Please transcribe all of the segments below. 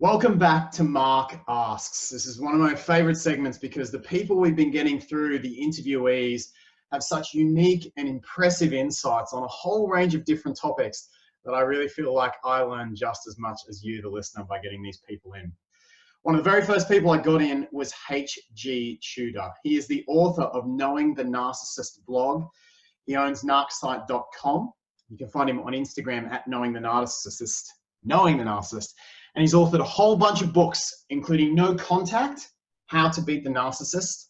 Welcome back to Mark Asks. This is one of my favorite segments because the people we've been getting through, the interviewees, have such unique and impressive insights on a whole range of different topics that I really feel like I learned just as much as you, the listener, by getting these people in. One of the very first people I got in was HG Tudor. He is the author of Knowing the Narcissist blog. He owns narcissist.com. You can find him on Instagram at Knowing the Narcissist. And he's authored a whole bunch of books, including No Contact, How to Beat the Narcissist,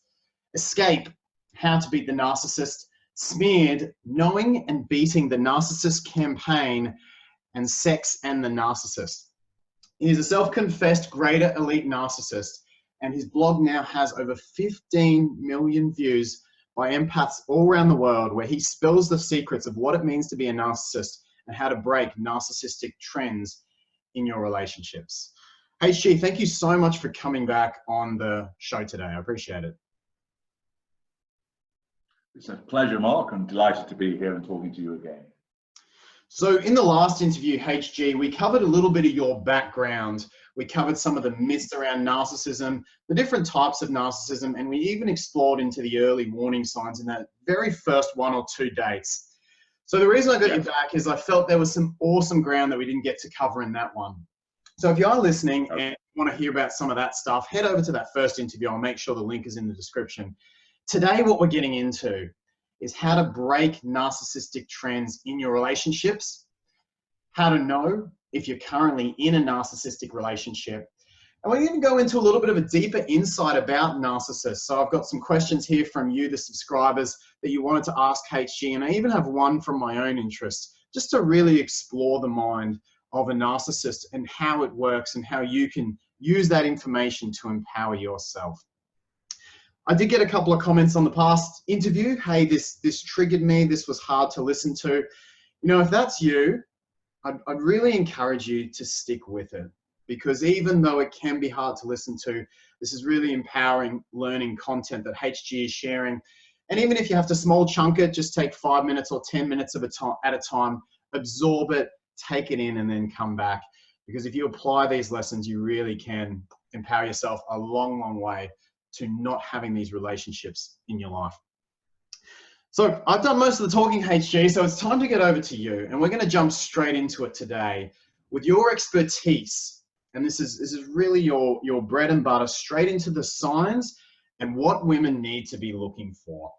Escape, How to Beat the Narcissist, Smeared, Knowing and Beating the Narcissist Campaign, and Sex and the Narcissist. He is a self-confessed greater elite narcissist, and his blog now has over 15 million views by empaths all around the world, where he spills the secrets of what it means to be a narcissist and how to break narcissistic trends in your relationships. HG, thank you so much for coming back on the show today. I appreciate it. It's a pleasure, Mark. I'm delighted to be here and talking to you again. So in the last interview, HG, we covered a little bit of your background. We covered some of the myths around narcissism, the different types of narcissism, and we even explored into the early warning signs in that very first 1 or 2 dates. So the reason I got you back is I felt there was some awesome ground that we didn't get to cover in that one. So if you are listening and want to hear about some of that stuff, head over to that first interview. I'll make sure the link is in the description. Today, what we're getting into is how to break narcissistic trends in your relationships, how to know if you're currently in a narcissistic relationship, and we even go into a little bit of a deeper insight about narcissists. So I've got some questions here from you, the subscribers, that you wanted to ask HG, and I even have one from my own interest, just to really explore the mind of a narcissist and how it works and how you can use that information to empower yourself. I did get a couple of comments on the past interview. Hey, this triggered me. This was hard to listen to. You know, if that's you, I'd really encourage you to stick with it, because even though it can be hard to listen to, this is really empowering learning content that HG is sharing. And even if you have to small chunk it, just take 5 minutes or 10 minutes at a time, absorb it, take it in, and then come back. Because if you apply these lessons, you really can empower yourself a long, long way to not having these relationships in your life. So I've done most of the talking, HG, so it's time to get over to you. And we're going to jump straight into it today with your expertise. And this is really your bread and butter, straight into the signs and what women need to be looking for.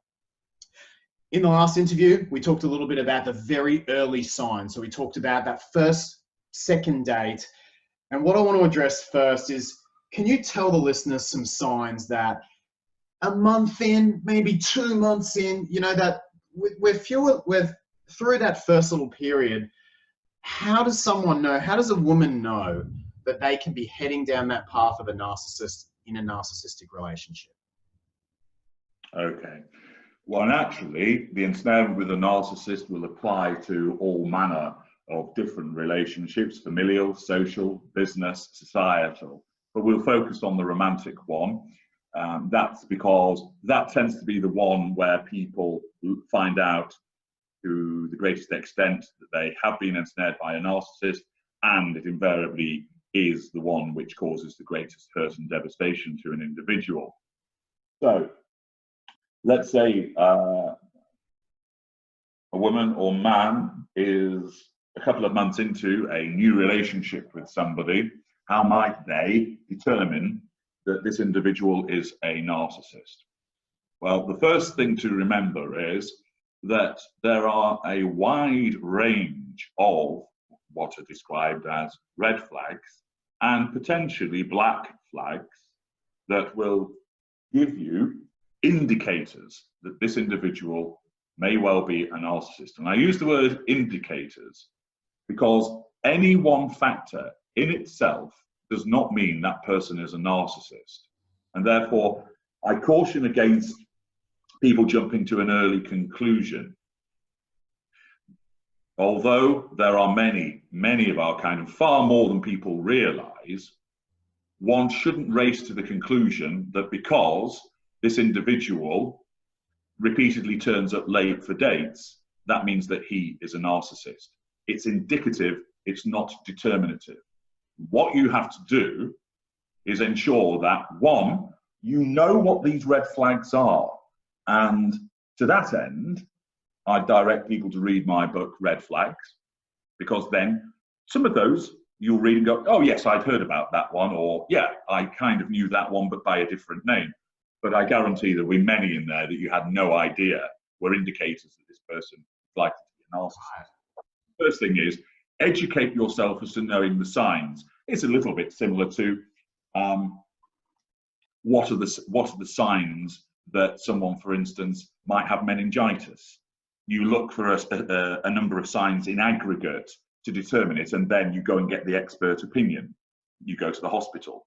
In the last interview, we talked a little bit about the very early signs. So we talked about that first, second date. And what I want to address first is, can you tell the listeners some signs that a month in, maybe 2 months in, you know, that we're through that first little period, how does someone know, how does a woman know that they can be heading down that path of a narcissist in a narcissistic relationship? Okay. Well, naturally, the ensnarement with a narcissist will apply to all manner of different relationships: familial, social, business, societal. But we'll focus on the romantic one. That's because that tends to be the one where people find out to the greatest extent that they have been ensnared by a narcissist, and it invariably is the one which causes the greatest hurt and devastation to an individual. So let's say a woman or man is a couple of months into a new relationship with somebody. How might they determine that this individual is a narcissist? Well, the first thing to remember is that there are a wide range of what are described as red flags and potentially black flags that will give you indicators that this individual may well be a narcissist. And I use the word indicators because any one factor in itself does not mean that person is a narcissist. And therefore, I caution against people jumping to an early conclusion. Although there are many of our kind, of far more than people realize, one shouldn't race to the conclusion that because this individual repeatedly turns up late for dates, that means that he is a narcissist. It's indicative, it's not determinative. What you have to do is ensure that, one, you know what these red flags are. And to that end, I direct people to read my book, Red Flags, because then some of those you'll read and go, oh yes, I'd heard about that one, or yeah, I kind of knew that one, but by a different name. But I guarantee there'll be many in there that you had no idea were indicators that this person is likely to be a narcissist. First thing is, educate yourself as to knowing the signs. It's a little bit similar to what are the signs that someone, for instance, might have meningitis. You look for a number of signs in aggregate to determine it, and then you go and get the expert opinion. You go to the hospital.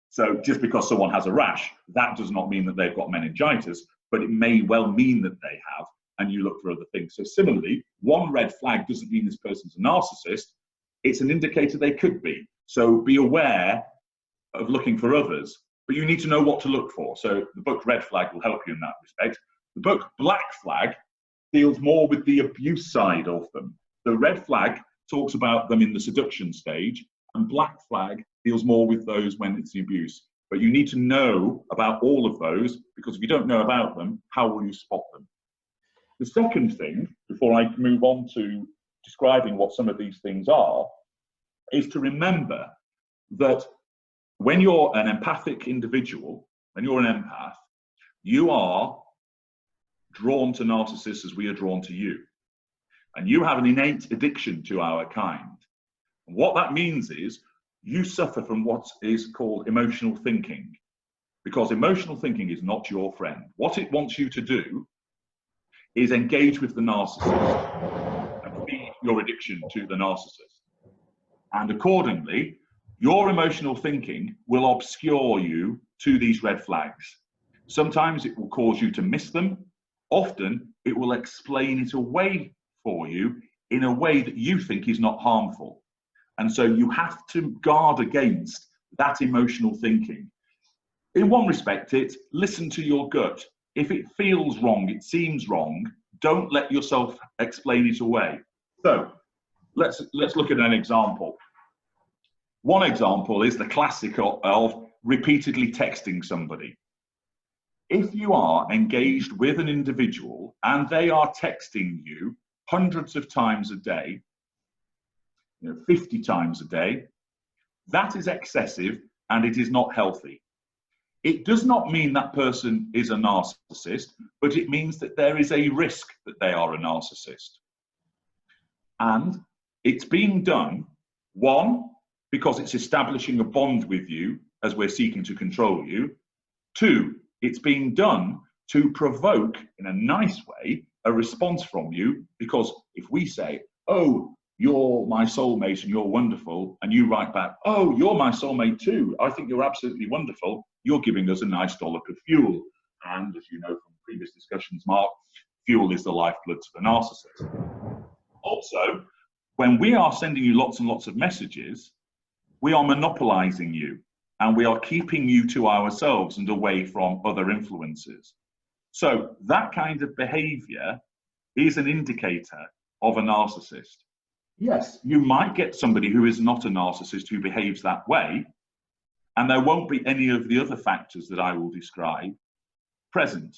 So just because someone has a rash, that does not mean that they've got meningitis, but it may well mean that they have, and you look for other things. So similarly, one red flag doesn't mean this person's a narcissist. It's an indicator they could be. So be aware of looking for others, but you need to know what to look for. So the book Red Flag will help you in that respect. The book Black Flag deals more with the abuse side of them. The red flag talks about them in the seduction stage, and black flag deals more with those when it's the abuse. But you need to know about all of those, because if you don't know about them, how will you spot them? The second thing, before I move on to describing what some of these things are, is to remember that when you're an empathic individual, when you're an empath, you are drawn to narcissists as we are drawn to you. And you have an innate addiction to our kind. And what that means is you suffer from what is called emotional thinking, because emotional thinking is not your friend. What it wants you to do is engage with the narcissist and feed your addiction to the narcissist. And accordingly, your emotional thinking will obscure you to these red flags. Sometimes it will cause you to miss them. Often it will explain it away for you in a way that you think is not harmful. And so you have to guard against that emotional thinking. In one respect, it's listen to your gut. If it feels wrong, it seems wrong, don't let yourself explain it away. So let's look at an example. One example is the classic of repeatedly texting somebody. If you are engaged with an individual and they are texting you hundreds of times a day, 50 times a day, that is excessive and it is not healthy. It does not mean that person is a narcissist, but it means that there is a risk that they are a narcissist. And it's being done, one, because it's establishing a bond with you as we're seeking to control you. Two, it's being done to provoke, in a nice way, a response from you, because if we say, oh, you're my soulmate and you're wonderful, and you write back, oh, you're my soulmate too, I think you're absolutely wonderful, you're giving us a nice dollop of fuel. And as you know from previous discussions, Mark, fuel is the lifeblood to the narcissist. Also, when we are sending you lots and lots of messages, we are monopolizing you, and we are keeping you to ourselves and away from other influences. So that kind of behavior is an indicator of a narcissist. Yes, you might get somebody who is not a narcissist who behaves that way, and there won't be any of the other factors that I will describe present.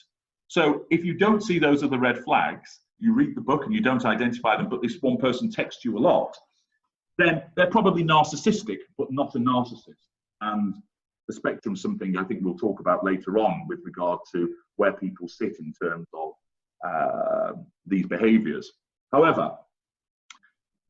So if you don't see those other red flags, you read the book and you don't identify them, but this one person texts you a lot, then they're probably narcissistic, but not a narcissist. And the spectrum is something I think we'll talk about later on with regard to where people sit in terms of these behaviors. However,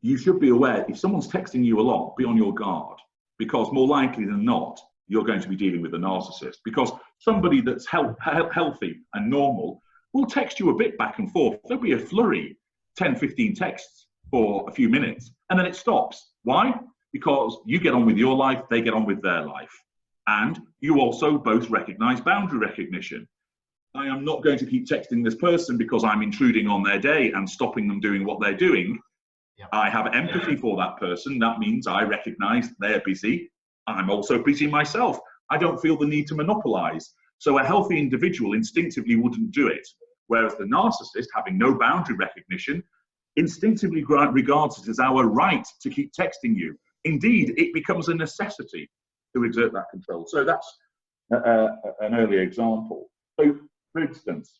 you should be aware, if someone's texting you a lot, be on your guard, because more likely than not, you're going to be dealing with a narcissist. Because somebody that's healthy and normal will text you a bit back and forth. There'll be a flurry, 10, 15 texts for a few minutes, and then it stops. Why? Because you get on with your life, they get on with their life. And you also both recognize boundary recognition. I am not going to keep texting this person because I'm intruding on their day and stopping them doing what they're doing. Yep. I have empathy for that person. That means I recognize they're busy. I'm also busy myself. I don't feel the need to monopolize. So a healthy individual instinctively wouldn't do it. Whereas the narcissist, having no boundary recognition, instinctively regards it as our right to keep texting you. indeed, it becomes a necessity to exert that control. So that's an early example. So, for instance,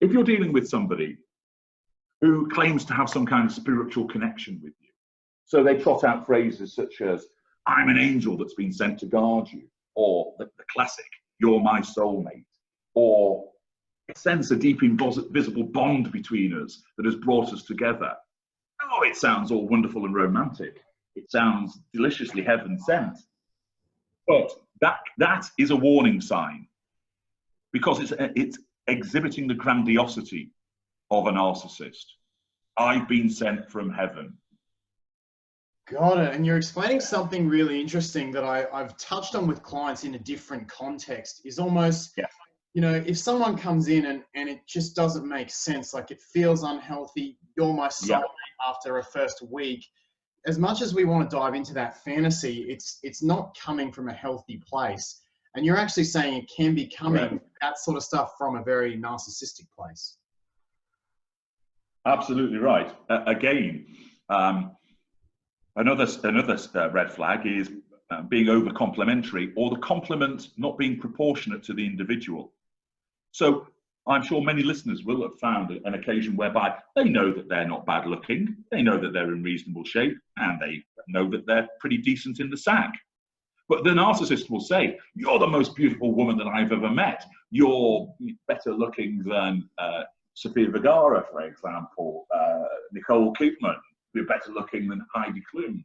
if you're dealing with somebody who claims to have some kind of spiritual connection with you, so they trot out phrases such as, I'm an angel that's been sent to guard you, or the classic, you're my soulmate, or sense a deep invisible bond between us that has brought us together. Oh, it sounds all wonderful and romantic. It sounds deliciously heaven sent. But that is a warning sign, because it's exhibiting the grandiosity of a narcissist. I've been sent from heaven. Got it. And you're explaining something really interesting that I've touched on with clients in a different context, is almost, yeah, you know, if someone comes in and it just doesn't make sense, like it feels unhealthy, you're my soulmate after a first week, as much as we want to dive into that fantasy, it's not coming from a healthy place. And you're actually saying it can be coming, that sort of stuff, from a very narcissistic place. Absolutely right. Again, another red flag is being over complimentary, or the compliment not being proportionate to the individual. So I'm sure many listeners will have found an occasion whereby they know that they're not bad looking, they know that they're in reasonable shape, and they know that they're pretty decent in the sack. But the narcissist will say, you're the most beautiful woman that I've ever met. You're better looking than Sofia Vergara, for example, Nicole Kidman. You're better looking than Heidi Klum.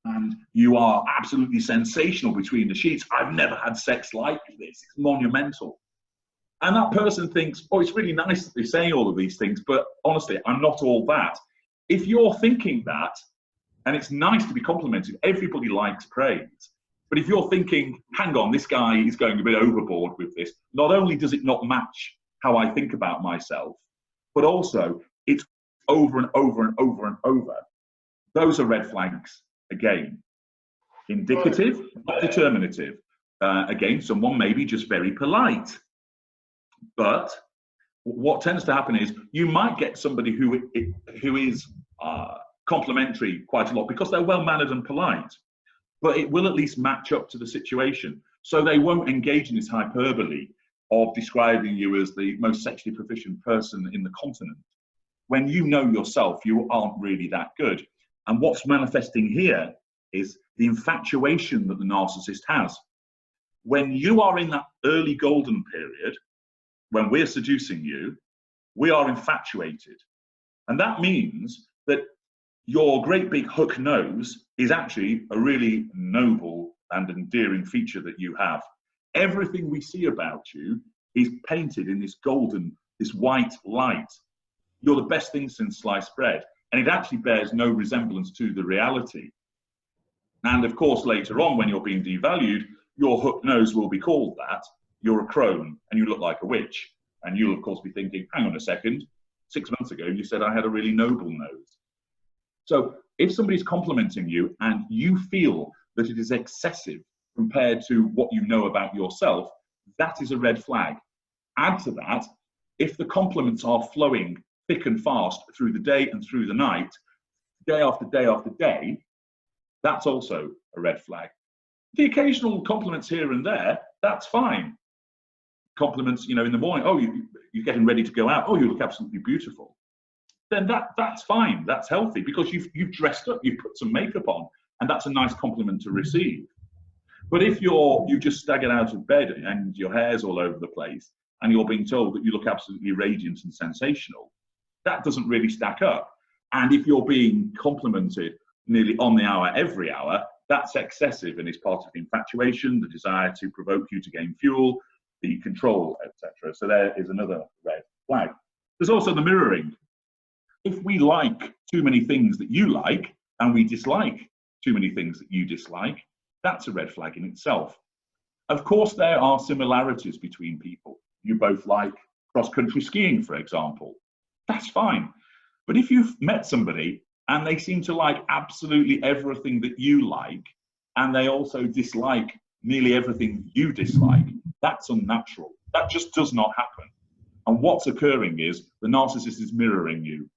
And you are absolutely sensational between the sheets. I've never had sex like this. It's monumental. And that person thinks, oh, it's really nice that they're saying all of these things, but honestly, I'm not all that. If you're thinking that, and it's nice to be complimented, everybody likes praise. But if you're thinking, hang on, this guy is going a bit overboard with this, not only does it not match how I think about myself, but also it's over and over and over and over. Those are red flags again. Indicative, not determinative. Again, someone may be just very polite. But what tends to happen is you might get somebody who is complimentary quite a lot because they're well-mannered and polite, but it will at least match up to the situation. So they won't engage in this hyperbole of describing you as the most sexually proficient person in the continent, when you know yourself you aren't really that good. And what's manifesting here is the infatuation that the narcissist has. When you are in that early golden period, when we're seducing you, we are infatuated. And that means that your great big hook nose is actually a really noble and endearing feature that you have. Everything we see about you is painted in this golden, this white light. You're the best thing since sliced bread. And it actually bears no resemblance to the reality. And of course, later on, when you're being devalued, your hook nose will be called that. You're a crone and you look like a witch. And you'll, of course, be thinking, hang on a second, 6 months ago, you said I had a really noble nose. So if somebody's complimenting you and you feel that it is excessive compared to what you know about yourself, that is a red flag. Add to that, if the compliments are flowing thick and fast through the day and through the night, day after day after day, that's also a red flag. The occasional compliments here and there, that's fine. Compliments, you know, in the morning, oh, you're getting ready to go out, oh, you look absolutely beautiful. Then that's fine, that's healthy, because you've dressed up, you've put some makeup on, and that's a nice compliment to receive. But if you just staggered out of bed and your hair's all over the place, and you're being told that you look absolutely radiant and sensational, that doesn't really stack up. And if you're being complimented nearly on the hour, every hour, that's excessive and is part of the infatuation, the desire to provoke you to gain fuel, the control, etc. So there is another red flag. There's also the mirroring. If we like too many things that you like, and we dislike too many things that you dislike, that's a red flag in itself. Of course, there are similarities between people. You both like cross-country skiing, for example. That's fine. But if you've met somebody and they seem to like absolutely everything that you like, and they also dislike nearly everything you dislike, that's unnatural. That just does not happen. And what's occurring is the narcissist is mirroring you.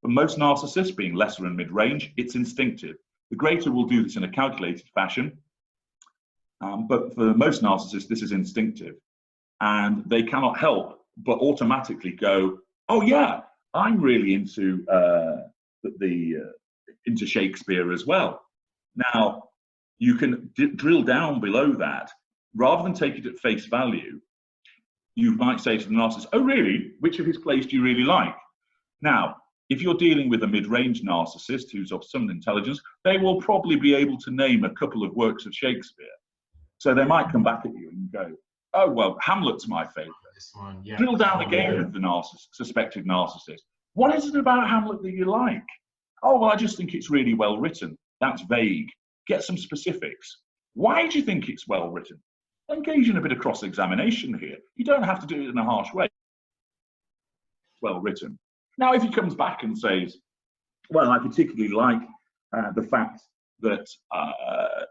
For most narcissists, being lesser and mid-range, it's instinctive. The greater will do this in a calculated fashion, but for most narcissists, this is instinctive. And they cannot help but automatically go, oh yeah, I'm really into into Shakespeare as well. Now, you can drill down below that. Rather than take it at face value, you might say to the narcissist, oh really, which of his plays do you really like? Now, if you're dealing with a mid-range narcissist who's of some intelligence, they will probably be able to name a couple of works of Shakespeare. So they might come back at you and go, oh, well, Hamlet's my favorite. This one, yeah. Drill down again with the suspected narcissist. What is it about Hamlet that you like? Oh, well, I just think it's really well written. That's vague. Get some specifics. Why do you think it's well written? Engage in a bit of cross-examination here. You don't have to do it in a harsh way. It's well written. Now, if he comes back and says, well, I particularly like the fact that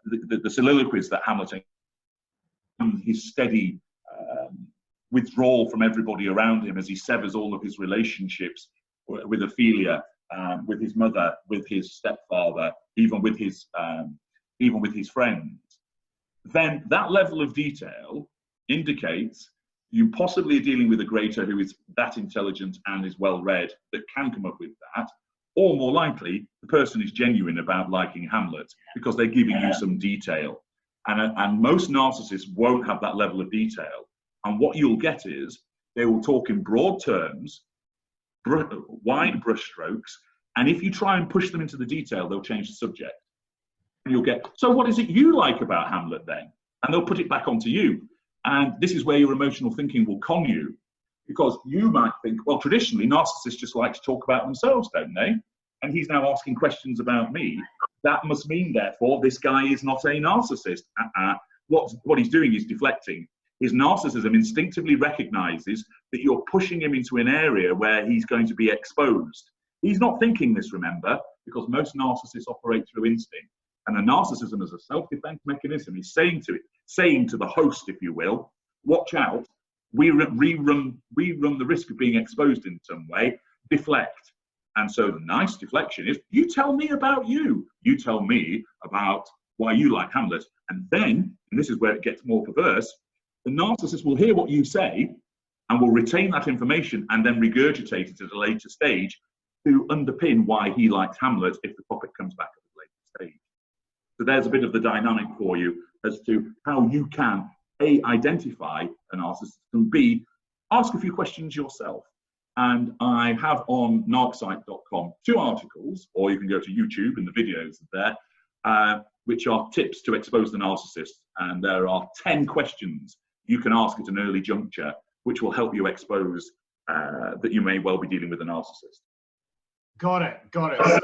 the soliloquies that Hamlet, his steady withdrawal from everybody around him as he severs all of his relationships with Ophelia, with his mother, with his stepfather, even with his friends, then that level of detail indicates you possibly are dealing with a greater who is that intelligent and is well read that can come up with that, or more likely the person is genuine about liking Hamlet because they're giving you some detail. And most narcissists won't have that level of detail. And what you'll get is they will talk in broad terms, wide brushstrokes, and if you try and push them into the detail, they'll change the subject. And you'll get, so what is it you like about Hamlet then? And they'll put it back onto you. And this is where your emotional thinking will con you, because you might think, well, traditionally narcissists just like to talk about themselves, don't they? And he's now asking questions about me. That must mean, therefore, this guy is not a narcissist. What he's doing is deflecting. His narcissism instinctively recognizes that you're pushing him into an area where he's going to be exposed. He's not thinking this, remember, because most narcissists operate through instinct. And the narcissism as a self-defense mechanism is saying to the host, if you will, watch out, we run the risk of being exposed in some way, deflect. And so the nice deflection is, you tell me about you. You tell me about why you like Hamlet. And then, and this is where it gets more perverse, the narcissist will hear what you say and will retain that information and then regurgitate it at a later stage to underpin why he likes Hamlet if the topic comes back at a later stage. So there's a bit of the dynamic for you as to how you can A, identify a narcissist, and B, ask a few questions yourself. And I have on narcsite.com 2 articles, or you can go to YouTube and the videos there, which are tips to expose the narcissist. And there are 10 questions you can ask at an early juncture, which will help you expose that you may well be dealing with a narcissist. Got it. So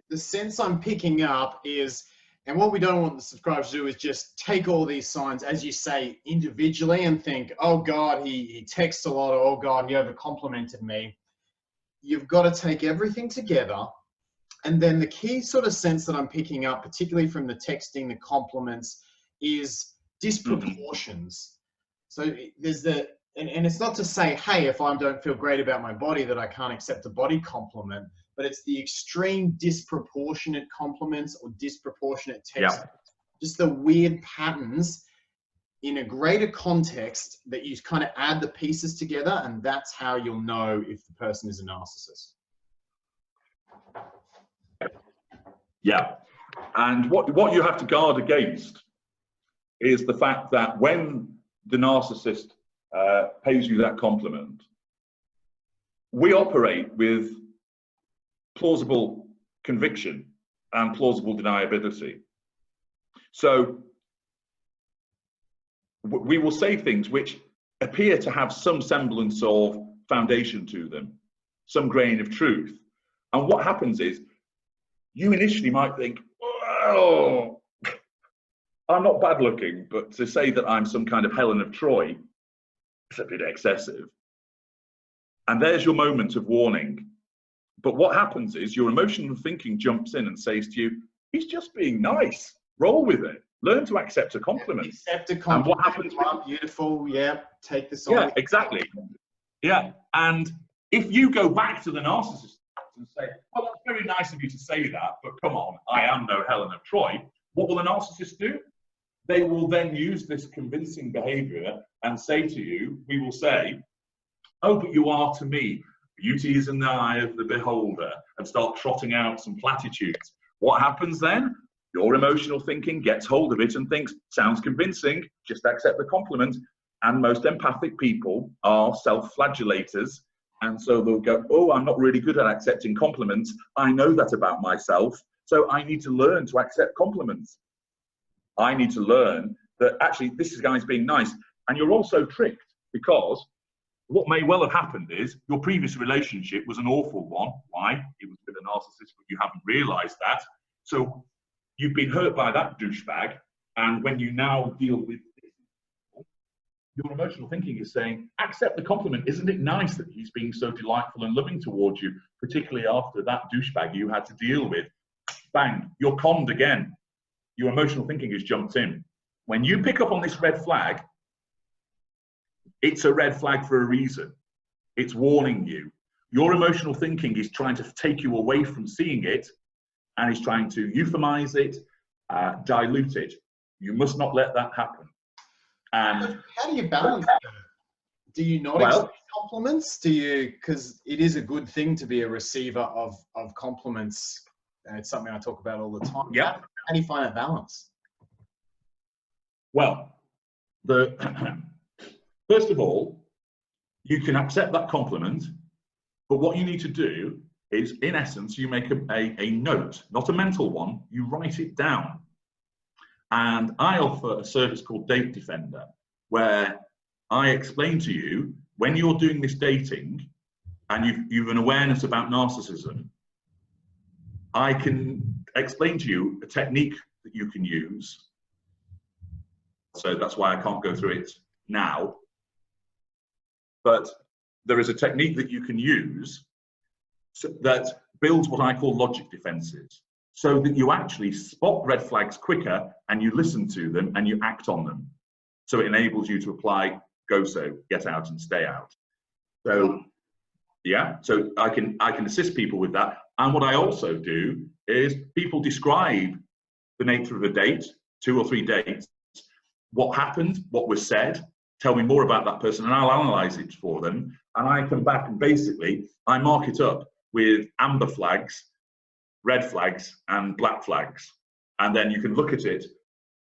the sense I'm picking up is, and what we don't want the subscribers to do is just take all these signs, as you say, individually and think, oh God, he texts a lot, or oh God, he over-complimented me. You've got to take everything together. And then the key sort of sense that I'm picking up, particularly from the texting, the compliments, is disproportions. So there's and it's not to say, hey, if I don't feel great about my body, that I can't accept a body compliment, but it's the extreme disproportionate compliments or disproportionate text, just the weird patterns in a greater context that you kind of add the pieces together, and that's how you'll know if the person is a narcissist. Yeah, and what you have to guard against is the fact that when the narcissist pays you that compliment, we operate with plausible conviction and plausible deniability. So we will say things which appear to have some semblance of foundation to them, some grain of truth. And what happens is, you initially might think, oh, I'm not bad looking, but to say that I'm some kind of Helen of Troy, it's a bit excessive. And there's your moment of warning. But what happens is your emotional thinking jumps in and says to you, he's just being nice. Roll with it. Learn to accept a compliment. Accept a compliment. And what happens? Beautiful. Yeah. Take this on. Yeah, exactly. Yeah. And if you go back to the narcissist and say, well, that's very nice of you to say that, but come on, I am no Helen of Troy. What will a narcissist do? They will then use this convincing behavior and say to you, we will say, oh, but you are to me. Beauty is in the eye of the beholder, and start trotting out some platitudes. What happens then? Your emotional thinking gets hold of it and thinks, sounds convincing, just accept the compliment. And most empathic people are self-flagellators. And so they'll go, oh, I'm not really good at accepting compliments. I know that about myself. So I need to learn to accept compliments. I need to learn that actually this guy's being nice. And you're also tricked, because what may well have happened is your previous relationship was an awful one. Why? It was with a narcissist, but you haven't realized that. So you've been hurt by that douchebag. And when you now deal with this, your emotional thinking is saying, accept the compliment. Isn't it nice that he's being so delightful and loving towards you, particularly after that douchebag you had to deal with? Bang, you're conned again. Your emotional thinking has jumped in. When you pick up on this red flag, it's a red flag for a reason. It's warning you. Your emotional thinking is trying to take you away from seeing it, and is trying to euphemize it, dilute it. You must not let that happen. And how do you balance that? Do you not accept compliments? Do you, because it is a good thing to be a receiver of compliments. And it's something I talk about all the time. Yeah. How do you find that balance? Well, first of all, you can accept that compliment, but what you need to do is, in essence, you make a note, not a mental one, you write it down. And I offer a service called Date Defender, where I explain to you, when you're doing this dating and you've an awareness about narcissism, I can explain to you a technique that you can use. So that's why I can't go through it now. But there is a technique that you can use that builds what I call logic defenses, so that you actually spot red flags quicker and you listen to them and you act on them. So it enables you to apply 𝐲𝐻Go, get out and stay out. So yeah, so I can assist people with that. And what I also do is people describe the nature of a date, 2 or 3 dates, what happened, what was said, tell me more about that person, and I'll analyze it for them. And I come back and basically I mark it up with amber flags, red flags, and black flags. And then you can look at it.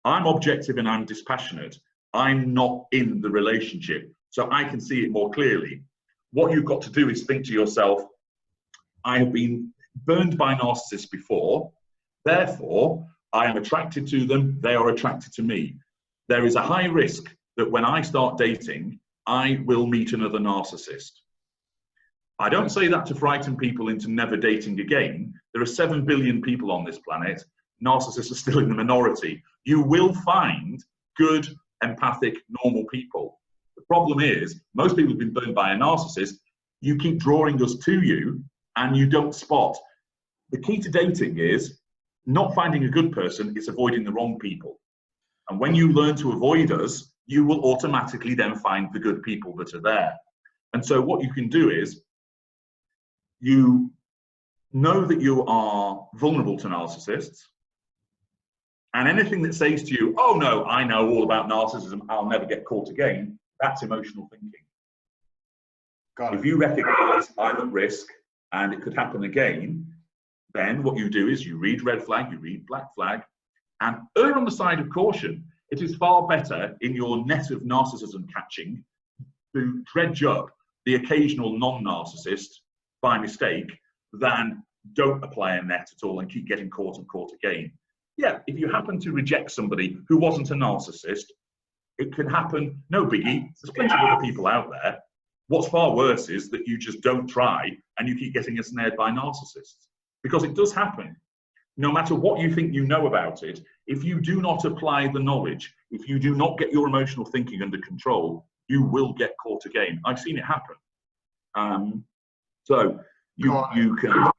I'm objective and I'm dispassionate. I'm not in the relationship, so I can see it more clearly. What you've got to do is think to yourself, I have been burned by narcissists before, therefore I am attracted to them, they are attracted to me. There is a high risk that when I start dating, I will meet another narcissist. I don't say that to frighten people into never dating again. There are 7 billion people on this planet. Narcissists are still in the minority. You will find good, empathic, normal people. The problem is, most people have been burned by a narcissist. You keep drawing us to you and you don't spot. The key to dating is not finding a good person, it's avoiding the wrong people. And when you learn to avoid us, you will automatically then find the good people that are there. And so what you can do is, you know that you are vulnerable to narcissists, and anything that says to you, oh no, I know all about narcissism, I'll never get caught again, that's emotional thinking. Got it. If you recognize I'm at risk and it could happen again, then what you do is you read red flag, you read black flag, and err on the side of caution. It is far better in your net of narcissism catching to dredge up the occasional non-narcissist by mistake than don't apply a net at all and keep getting caught and caught again. Yeah, if you happen to reject somebody who wasn't a narcissist, it can happen, no biggie. There's plenty of other people out there. What's far worse is that you just don't try and you keep getting ensnared by narcissists. Because it does happen. No matter what you think you know about it, if you do not apply the knowledge, if you do not get your emotional thinking under control, you will get caught again. I've seen it happen. So you can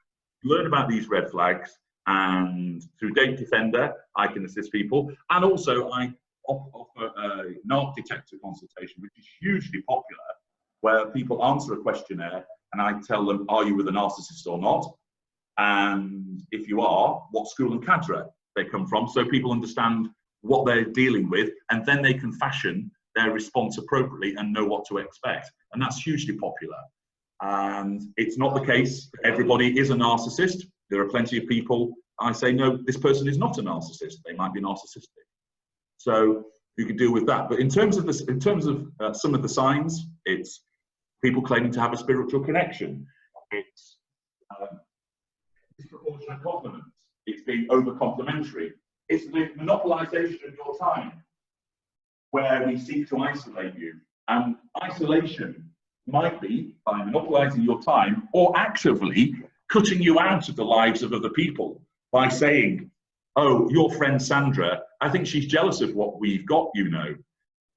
learn about these red flags, and through Date Defender, I can assist people. And also I offer a narc detector consultation, which is hugely popular, where people answer a questionnaire and I tell them, are you with a narcissist or not? And if you are, what school and cadre they come from, so people understand what they're dealing with, and then they can fashion their response appropriately and know what to expect. And that's hugely popular. And it's not the case that everybody is a narcissist. There are plenty of people I say, no, this person is not a narcissist. They might be narcissistic. So you can deal with that. But in terms of this, some of the signs, it's people claiming to have a spiritual connection. It's disproportionate compliments. It's being over complimentary. It's the monopolization of your time, where we seek to isolate you. And isolation might be by monopolizing your time, or actively cutting you out of the lives of other people by saying, oh, your friend Sandra, I think she's jealous of what we've got, you know.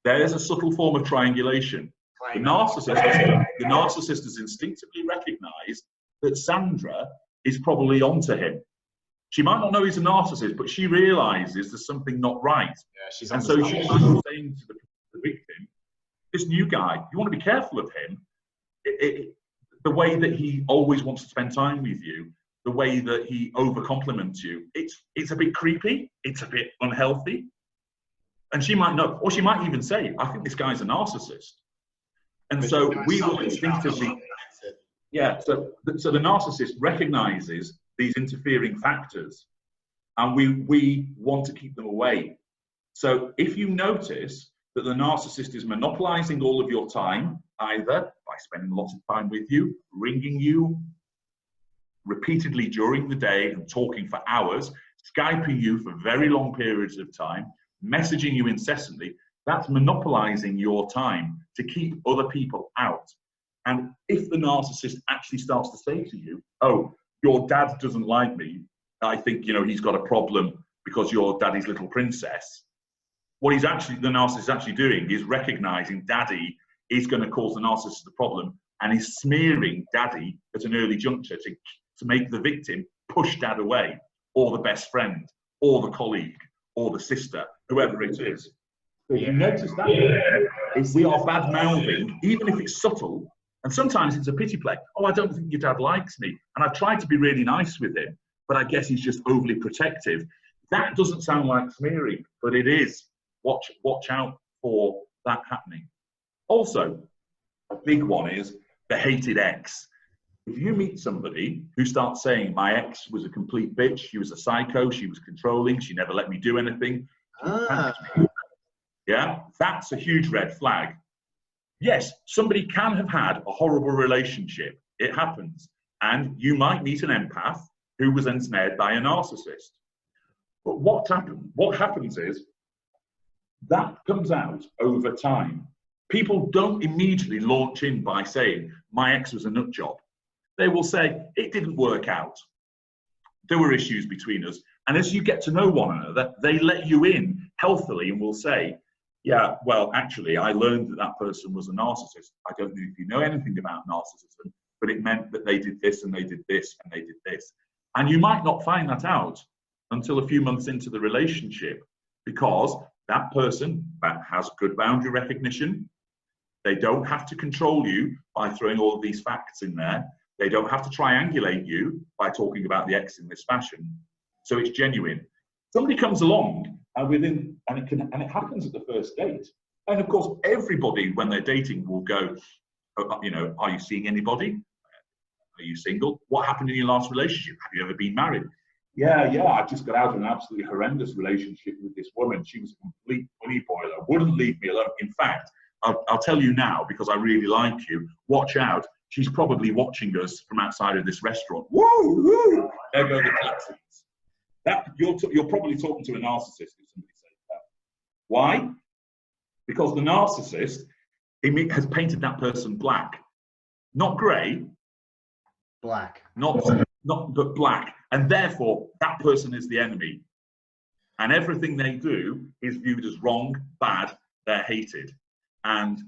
There's a subtle form of triangulation. The narcissist has instinctively recognized that Sandra is probably onto him. She might not know he's a narcissist, but she realizes there's something not right. Yeah, and so she's saying to the victim, this new guy, you want to be careful of him. The way that he always wants to spend time with you, the way that he over compliments you, it's a bit creepy, it's a bit unhealthy. And she might know, or she might even say, I think this guy's a narcissist. And so we will instinctively, yeah, so the narcissist recognizes these interfering factors, and we want to keep them away. So if you notice that the narcissist is monopolizing all of your time, either by spending lots of time with you, ringing you repeatedly during the day and talking for hours, Skyping you for very long periods of time, messaging you incessantly, that's monopolizing your time to keep other people out. And if the narcissist actually starts to say to you, oh, your dad doesn't like me, I think, you know, he's got a problem because you're daddy's little princess. What the narcissist is actually doing is recognizing daddy is going to cause the narcissist the problem, and is smearing daddy at an early juncture to make the victim push dad away, or the best friend, or the colleague, or the sister, whoever it is. So you notice that if we are bad mouthing, even if it's subtle, and sometimes it's a pity play. Oh, I don't think your dad likes me, and I tried to be really nice with him, but I guess he's just overly protective. That doesn't sound like smearing, but it is. Watch out for that happening. Also, a big one is the hated ex. If you meet somebody who starts saying, my ex was a complete bitch, she was a psycho, she was controlling, she never let me do anything, yeah, that's a huge red flag. Yes, somebody can have had a horrible relationship. It happens. And you might meet an empath who was ensnared by a narcissist. But what happens is that comes out over time. People don't immediately launch in by saying, my ex was a nut job. They will say, it didn't work out. There were issues between us. And as you get to know one another, they let you in healthily and will say, yeah, well, actually, I learned that that person was a narcissist. I don't know if you know anything about narcissism, but it meant that they did this and they did this and they did this. And you might not find that out until a few months into the relationship, because that person has good boundary recognition. They don't have to control you by throwing all of these facts in there. They don't have to triangulate you by talking about the ex in this fashion. So it's genuine. Somebody comes along and it happens at the first date. And of course, everybody, when they're dating, will go, you know, are you seeing anybody? Are you single? What happened in your last relationship? Have you ever been married? Yeah, I just got out of an absolutely horrendous relationship with this woman. She was a complete bunny boiler, wouldn't leave me alone. In fact, I'll tell you now, because I really like you, watch out. She's probably watching us from outside of this restaurant. Woo, woo! There go the classics. You're probably talking to a narcissist if somebody says that. Why? Because the narcissist has painted that person black, not grey. Black. But black. And therefore, that person is the enemy. And everything they do is viewed as wrong, bad, they're hated. And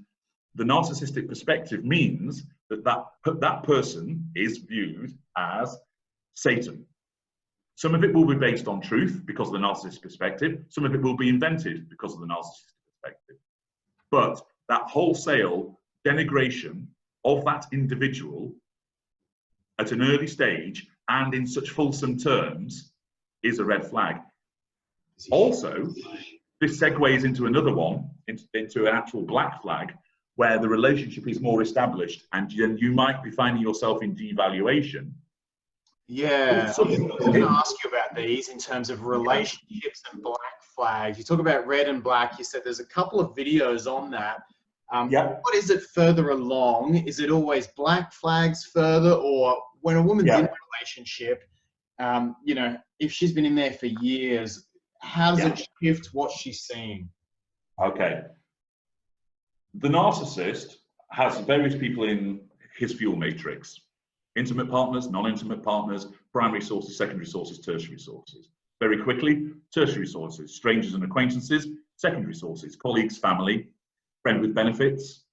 the narcissistic perspective means that person is viewed as Satan. Some of it will be based on truth because of the narcissist perspective. Some of it will be invented because of the narcissistic perspective. But that wholesale denigration of that individual at an early stage and in such fulsome terms is a red flag. Also, this segues into another one, into an actual black flag, where the relationship is more established and you might be finding yourself in devaluation. Yeah, I was going to ask you about these in terms of relationships and black flags. You talk about red and black. You said there's a couple of videos on that. What is it further along? Is it always black flags further, or when a woman's in a relationship, you know, if she's been in there for years, how does it shift what she's seeing? Okay. The narcissist has various people in his fuel matrix. Intimate partners, non-intimate partners, primary sources, secondary sources, tertiary sources. Very quickly, tertiary sources, strangers and acquaintances. Secondary sources, colleagues, family, friend with benefits,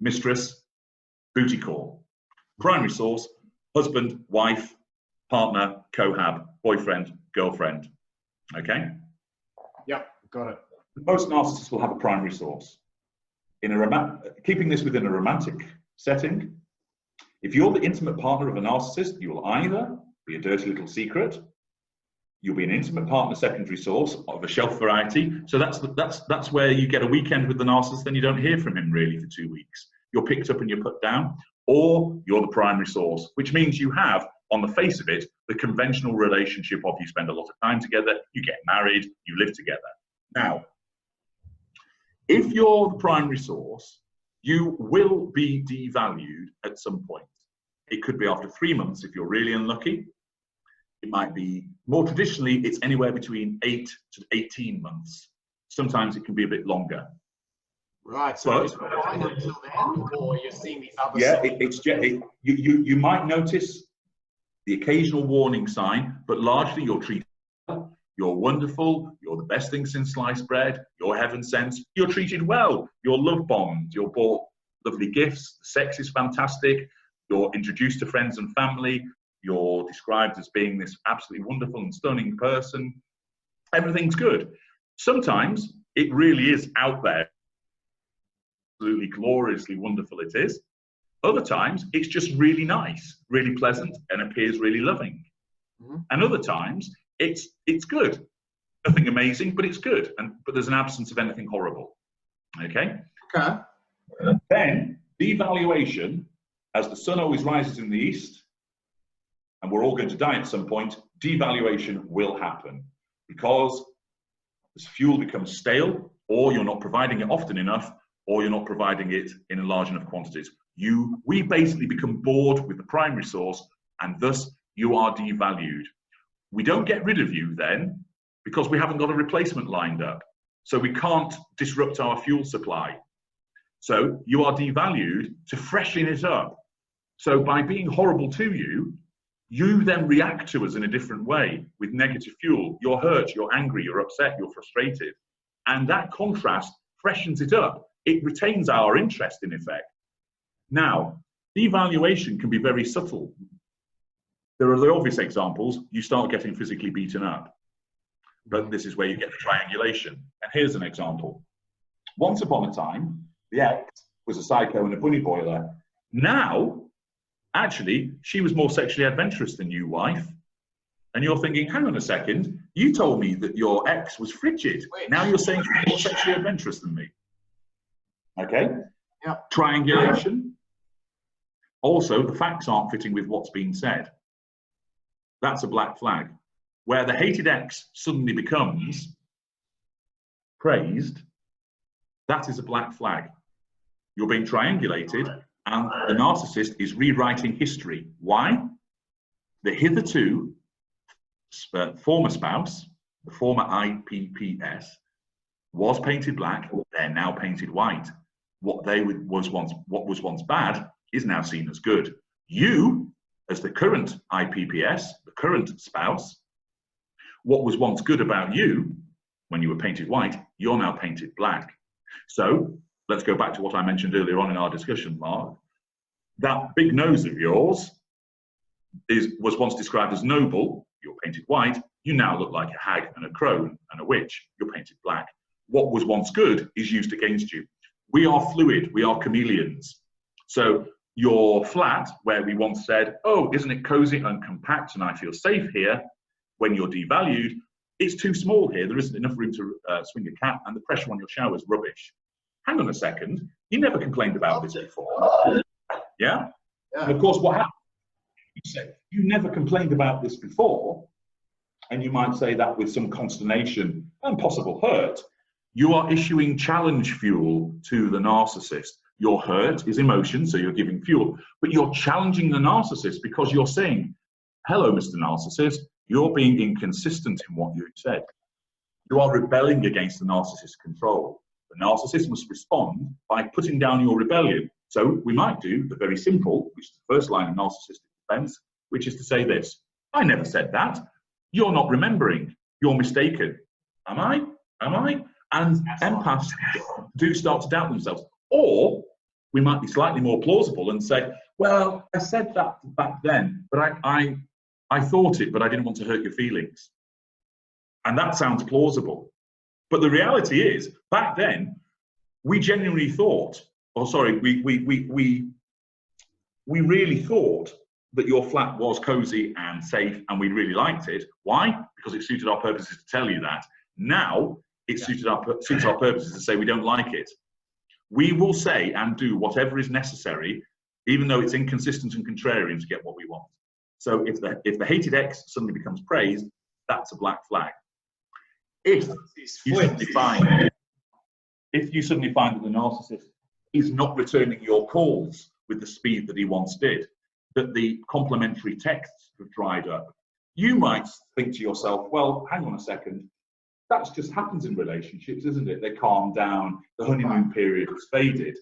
mistress, booty call. Primary source, husband, wife, partner, cohab, boyfriend, girlfriend. Okay? Yep, got it. Most narcissists will have a primary source. Keeping this within a romantic setting, if you're the intimate partner of a narcissist, you will either be a dirty little secret, you'll be an intimate partner secondary source of a shelf variety. So that's where you get a weekend with the narcissist, then you don't hear from him really for 2 weeks. You're picked up and you're put down, or you're the primary source, which means you have, on the face of it, the conventional relationship of you spend a lot of time together, you get married, you live together. Now, if you're the primary source, you will be devalued at some point. It could be after 3 months if you're really unlucky. It might be, more traditionally, it's anywhere between 8 to 18 months. Sometimes it can be a bit longer. Right, so it's fine until then, or you're seeing these other you might notice the occasional warning sign, but largely you're treated well. You're wonderful, you're the best thing since sliced bread, you're heaven sent, you're treated well, you're love bombed, you're bought lovely gifts, the sex is fantastic, you're introduced to friends and family, you're described as being this absolutely wonderful and stunning person. Everything's good. Sometimes it really is out there, absolutely gloriously wonderful it is. Other times it's just really nice, really pleasant, and appears really loving. And other times it's good. Nothing amazing, but it's good. But there's an absence of anything horrible. Okay? Okay. Then devaluation, as the sun always rises in the east, and we're all going to die at some point, devaluation will happen because as fuel becomes stale, or you're not providing it often enough, or you're not providing it in large enough quantities. We basically become bored with the primary source, and thus you are devalued. We don't get rid of you then because we haven't got a replacement lined up. So we can't disrupt our fuel supply. So you are devalued to freshen it up. So by being horrible to you, you then react to us in a different way with negative fuel. You're hurt, you're angry, you're upset, you're frustrated. And that contrast freshens it up. It retains our interest in effect. Now, devaluation can be very subtle. There are the obvious examples. You start getting physically beaten up. But this is where you get the triangulation. And here's an example. Once upon a time, the ex was a psycho and a bunny boiler. Now, actually, she was more sexually adventurous than you, wife. And you're thinking, hang on a second, you told me that your ex was frigid. Now you're saying she's more sexually adventurous than me. Okay? Yep. Triangulation. Also, the facts aren't fitting with what's being said. That's a black flag. Where the hated ex suddenly becomes praised, that is a black flag. You're being triangulated, and the narcissist is rewriting history. Why? The hitherto former spouse, the former IPPS, was painted black, they're now painted white. What was once bad is now seen as good. You, as the current IPPS, the current spouse, what was once good about you, when you were painted white, you're now painted black. So let's go back to what I mentioned earlier on in our discussion, Mark. That big nose of yours was once described as noble, you're painted white, you now look like a hag and a crone and a witch, you're painted black. What was once good is used against you. We are fluid, we are chameleons. So Your flat, where we once said, oh, isn't it cozy and compact and I feel safe here, when you're devalued, it's too small here, there isn't enough room to swing a cat, and the pressure on your shower is rubbish. Hang on a second, you never complained about this before. Yeah? And of course, what happened? You say, you never complained about this before, and you might say that with some consternation and possible hurt. You are issuing challenge fuel to the narcissist. Your hurt is emotion, so you're giving fuel, but you're challenging the narcissist because you're saying, hello, Mr. Narcissist, you're being inconsistent in what you said. You are rebelling against the narcissist's control. The narcissist must respond by putting down your rebellion. So we might do the very simple, which is the first line of narcissistic defense, which is to say this: I never said that. You're not remembering. You're mistaken. Am I? Am I? And empaths do start to doubt themselves. Or we might be slightly more plausible and say, well, I said that back then, but I thought it, but I didn't want to hurt your feelings. And that sounds plausible. But the reality is, back then, we genuinely thought, or sorry, we really thought that your flat was cozy and safe, and we really liked it. Why? Because it suited our purposes to tell you that. Now, it suits our purposes to say we don't like it. We will say and do whatever is necessary, even though it's inconsistent and contrarian, to get what we want. So if the hated ex suddenly becomes praised, that's a black flag. If you suddenly find that the narcissist is not returning your calls with the speed that he once did, that the complimentary texts have dried up, you might think to yourself, well, hang on a second, that just happens in relationships, isn't it? They calm down, the honeymoon period has faded.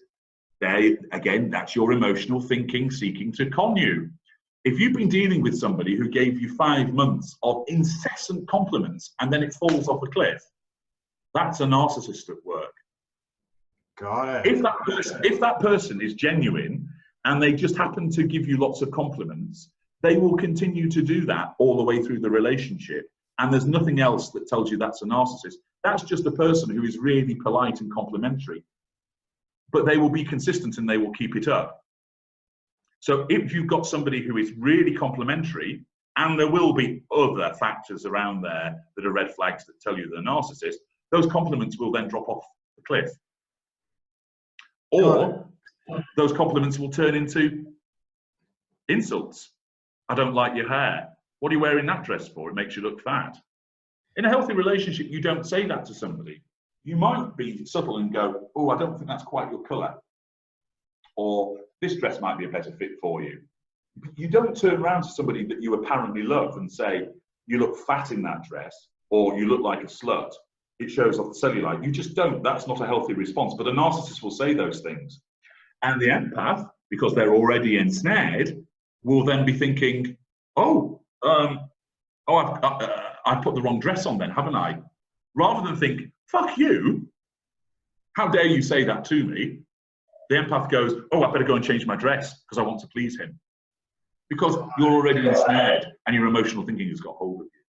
Again, that's your emotional thinking seeking to con you. If you've been dealing with somebody who gave you 5 months of incessant compliments and then it falls off a cliff, that's a narcissist at work. Got it. If that person is genuine and they just happen to give you lots of compliments, they will continue to do that all the way through the relationship. And there's nothing else that tells you that's a narcissist. That's just a person who is really polite and complimentary. But they will be consistent and they will keep it up. So if you've got somebody who is really complimentary, and there will be other factors around there that are red flags that tell you they're a narcissist, those compliments will then drop off the cliff. Or those compliments will turn into insults. I don't like your hair. What are you wearing that dress for? It makes you look fat. In a healthy relationship, you don't say that to somebody. You might be subtle and go, oh, I don't think that's quite your colour. Or this dress might be a better fit for you. You don't turn around to somebody that you apparently love and say, you look fat in that dress, or you look like a slut. It shows off the cellulite. You just don't. That's not a healthy response. But a narcissist will say those things. And the empath, because they're already ensnared, will then be thinking, I've put the wrong dress on then, haven't I? Rather than think, fuck you, how dare you say that to me? The empath goes, oh, I better go and change my dress because I want to please him. Because you're already ensnared and your emotional thinking has got hold of you.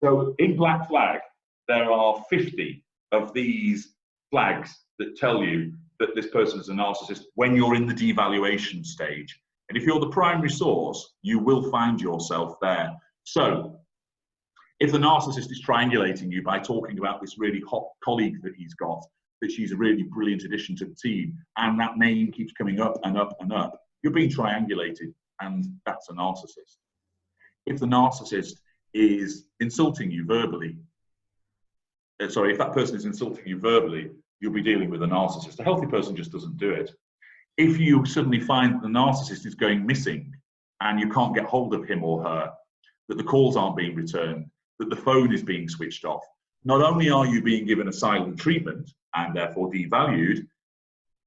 So in Black Flag, there are 50 of these flags that tell you that this person is a narcissist when you're in the devaluation stage. And if you're the primary source, you will find yourself there. So if the narcissist is triangulating you by talking about this really hot colleague that he's got, that she's a really brilliant addition to the team, and that name keeps coming up and up and up, you're being triangulated, and that's a narcissist. If the narcissist is insulting you verbally, if that person is insulting you verbally, you'll be dealing with a narcissist. A healthy person just doesn't do it. If you suddenly find that the narcissist is going missing and you can't get hold of him or her, that the calls aren't being returned, that the phone is being switched off, not only are you being given a silent treatment and therefore devalued,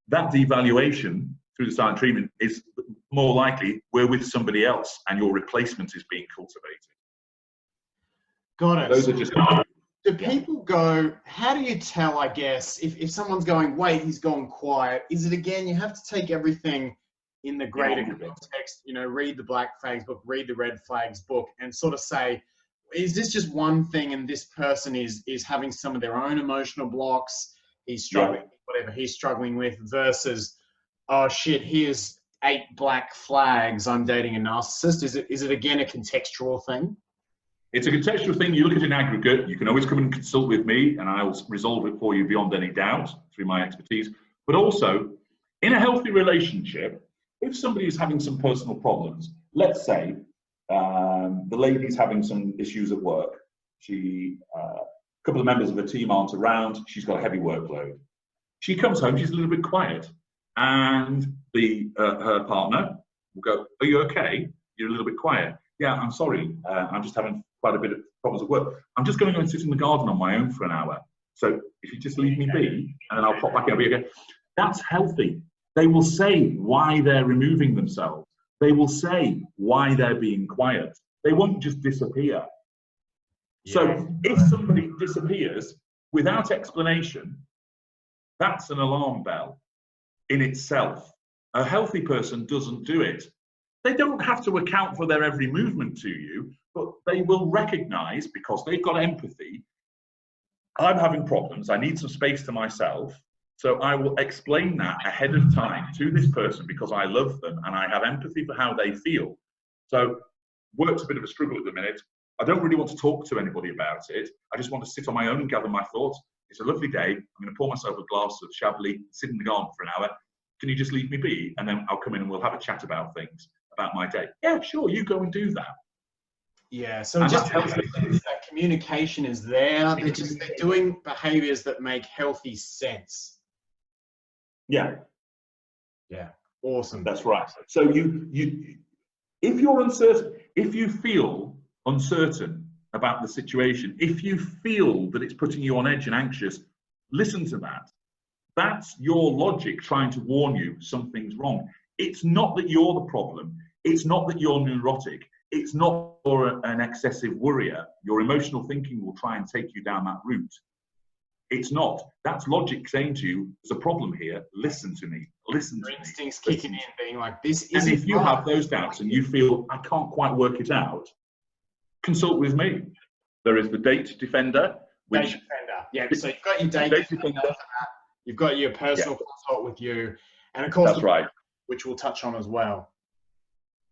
that devaluation through the silent treatment is more likely we're with somebody else and your replacement is being cultivated. Got it. Those are just... Do people go, how do you tell, I guess, if someone's going, wait, he's gone quiet, is it again, you have to take everything in the greater context, you know, read the Black Flags book, read the Red Flags book, and sort of say, is this just one thing and this person is having some of their own emotional blocks, he's struggling with whatever he's struggling with, versus, oh shit, here's 8 black flags, I'm dating a narcissist? Is it again a contextual thing? It's a contextual thing. You look at it in aggregate. You can always come and consult with me, and I will resolve it for you beyond any doubt through my expertise. But also, in a healthy relationship, if somebody is having some personal problems, let's say the lady's having some issues at work. A couple of members of her team aren't around. She's got a heavy workload. She comes home. She's a little bit quiet, and her partner will go, "Are you okay? You're a little bit quiet." "Yeah, I'm sorry. I'm just having quite a bit of problems at work. I'm just going to go and sit in the garden on my own for an hour. So if you just leave me be, and then I'll pop back in, I'll be okay." That's healthy. They will say why they're removing themselves. They will say why they're being quiet. They won't just disappear. Yeah. So if somebody disappears without explanation, that's an alarm bell in itself. A healthy person doesn't do it. They don't have to account for their every movement to you, but they will recognize, because they've got empathy, I'm having problems, I need some space to myself, so I will explain that ahead of time to this person because I love them and I have empathy for how they feel. So work's a bit of a struggle at the minute. I don't really want to talk to anybody about it. I just want to sit on my own and gather my thoughts. It's a lovely day. I'm going to pour myself a glass of Chablis, sit in the garden for an hour. Can you just leave me be? And then I'll come in and we'll have a chat about things, about my day. Yeah, sure, you go and do that. Yeah, so just that communication is there. They're doing behaviors that make healthy sense. Yeah. Yeah, awesome. That's right. So if you're uncertain, if you feel uncertain about the situation, if you feel that it's putting you on edge and anxious, listen to that. That's your logic trying to warn you something's wrong. It's not that you're the problem. It's not that you're neurotic. It's not you're an excessive worrier. Your emotional thinking will try and take you down that route. It's not. That's logic saying to you, there's a problem here. Listen to me. Listen to me. Your instincts kicking in, being like, this isn't. And if you have those doubts and you feel, I can't quite work it out, consult with me. There is the Date Defender. Date Defender. Yeah, so you've got your Date Defender. You've got your personal consult with you. And of course, that's right, which we'll touch on as well.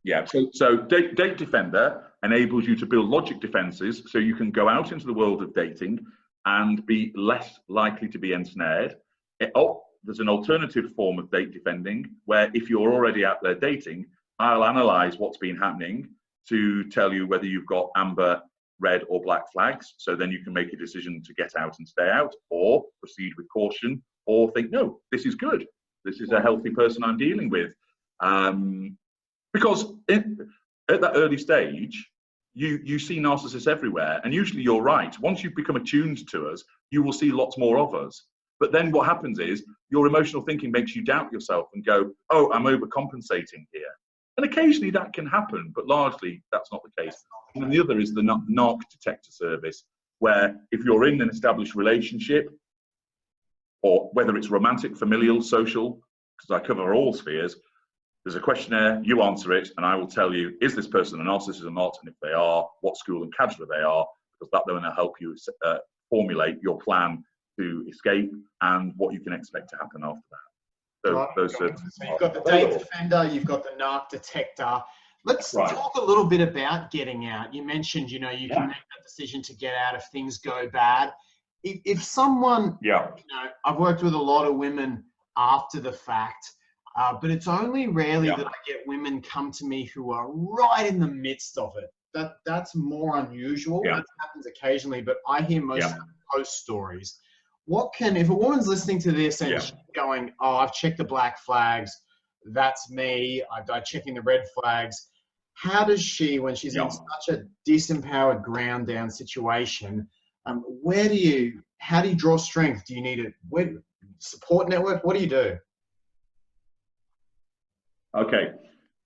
Yeah, so Date Defender enables you to build logic defenses so you can go out into the world of dating and be less likely to be ensnared. There's an alternative form of date defending where if you're already out there dating, I'll analyze what's been happening to tell you whether you've got amber, red or black flags. So then you can make a decision to get out and stay out, or proceed with caution, or think, no, this is good. This is a healthy person I'm dealing with. Because at that early stage, you see narcissists everywhere, and usually you're right. Once you've become attuned to us, you will see lots more of us. But then what happens is your emotional thinking makes you doubt yourself and go, oh, I'm overcompensating here. And occasionally that can happen, but largely that's not the case. And then the other is the narc detector service, where if you're in an established relationship, or whether it's romantic, familial, social, because I cover all spheres, there's a questionnaire, you answer it, and I will tell you, is this person a narcissist or not? And if they are, what school and cadre they are, because that then will help you formulate your plan to escape and what you can expect to happen after that. So, so you've got the Date Defender, you've got the narc detector. Let's talk a little bit about getting out. You mentioned, you know, you can make that decision to get out if things go bad. If someone, you know, I've worked with a lot of women after the fact, but it's only rarely that I get women come to me who are right in the midst of it. That's more unusual. That happens occasionally, but I hear most of the post stories. If a woman's listening to this and she's going, oh, I've checked the black flags, that's me, I'm checking the red flags. How does she, when she's in such a disempowered, ground down situation, how do you draw strength? Do you need a support network? What do you do? Okay,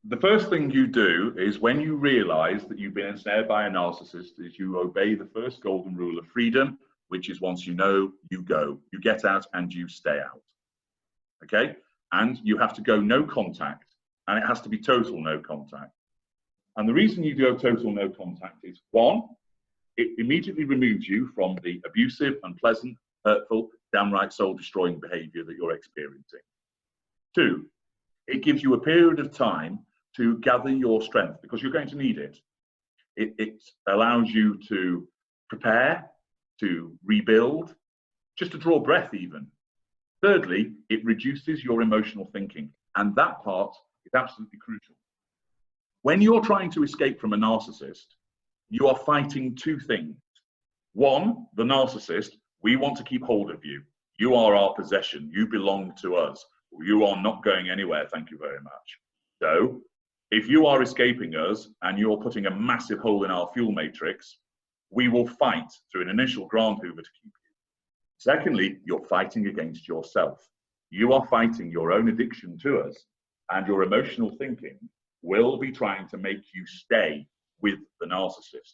the first thing you do is when you realize that you've been ensnared by a narcissist is you obey the first golden rule of freedom, which is once you know, you go. You get out and you stay out. Okay? And you have to go no contact, and it has to be total no contact. And the reason you go total no contact is, one, it immediately removes you from the abusive, unpleasant, hurtful, downright soul-destroying behavior that you're experiencing. Two, It gives you a period of time to gather your strength, because you're going to need it. It allows you to prepare, to rebuild, just to draw breath even. Thirdly, it reduces your emotional thinking, and that part is absolutely crucial. When you're trying to escape from a narcissist, you are fighting two things. One, the narcissist, we want to keep hold of you. You are our possession. You belong to us. You are not going anywhere, thank you very much. So, if you are escaping us and you're putting a massive hole in our fuel matrix, we will fight through an initial ground hoover to keep you. Secondly, you're fighting against yourself. You are fighting your own addiction to us, and your emotional thinking will be trying to make you stay with the narcissist.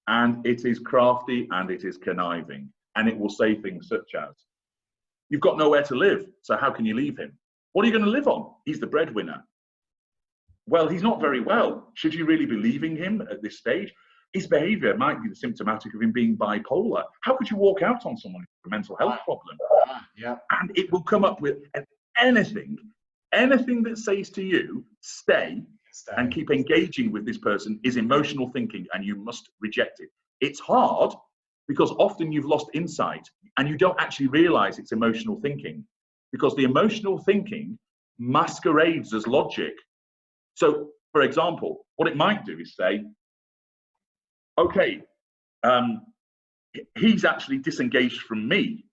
And it is crafty and it is conniving, and it will say things such as, you've got nowhere to live, so how can you leave him? What are you going to live on? He's the breadwinner. Well, he's not very well. Should you really be leaving him at this stage? His behavior might be symptomatic of him being bipolar. How could you walk out on someone with a mental health problem? Yeah. And it will come up with anything that says to you, stay and keep engaging with this person is emotional thinking, and you must reject it. It's hard because often you've lost insight and you don't actually realize it's emotional thinking, because the emotional thinking masquerades as logic. So, for example, what it might do is say, okay, he's actually disengaged from me,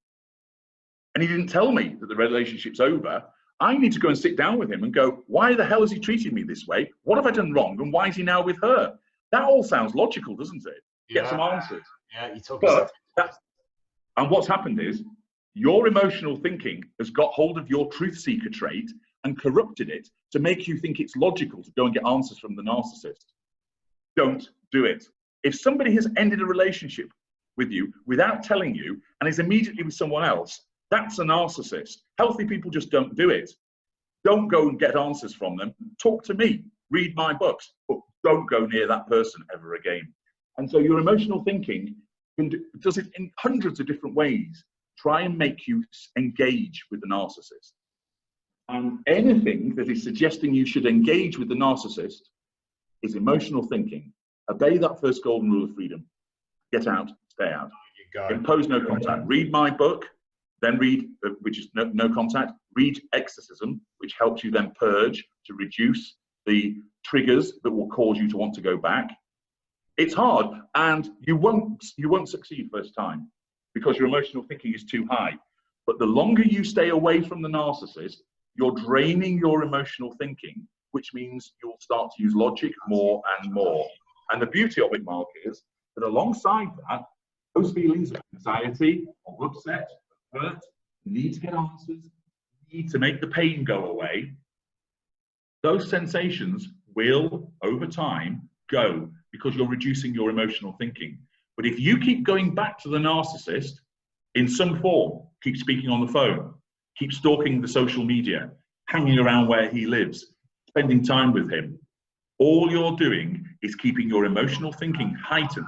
and he didn't tell me that the relationship's over. I need to go and sit down with him and go, why the hell is he treating me this way? What have I done wrong? And why is he now with her? That all sounds logical, doesn't it? Get some answers. Yeah, you talk about that. And what's happened is your emotional thinking has got hold of your truth seeker trait and corrupted it to make you think it's logical to go and get answers from the narcissist. Don't do it. If somebody has ended a relationship with you without telling you and is immediately with someone else, that's a narcissist. Healthy people just don't do it. Don't go and get answers from them. Talk to me. Read my books. But don't go near that person ever again. And so your emotional thinking does it in hundreds of different ways. Try and make you engage with the narcissist. And anything that is suggesting you should engage with the narcissist is emotional thinking. Obey that first golden rule of freedom. Get out, stay out. Impose no contact. Read my book, then read, which is no contact. Read Exorcism, which helps you then purge to reduce the triggers that will cause you to want to go back. It's hard, and you won't succeed first time because your emotional thinking is too high. But the longer you stay away from the narcissist, you're draining your emotional thinking, which means you'll start to use logic more and more. And the beauty of it, Mark, is that alongside that, those feelings of anxiety, of upset, of hurt, need to get answers, need to make the pain go away, those sensations will, over time, go because you're reducing your emotional thinking. But if you keep going back to the narcissist in some form, keep speaking on the phone, keep stalking the social media, hanging around where he lives, spending time with him, all you're doing is keeping your emotional thinking heightened.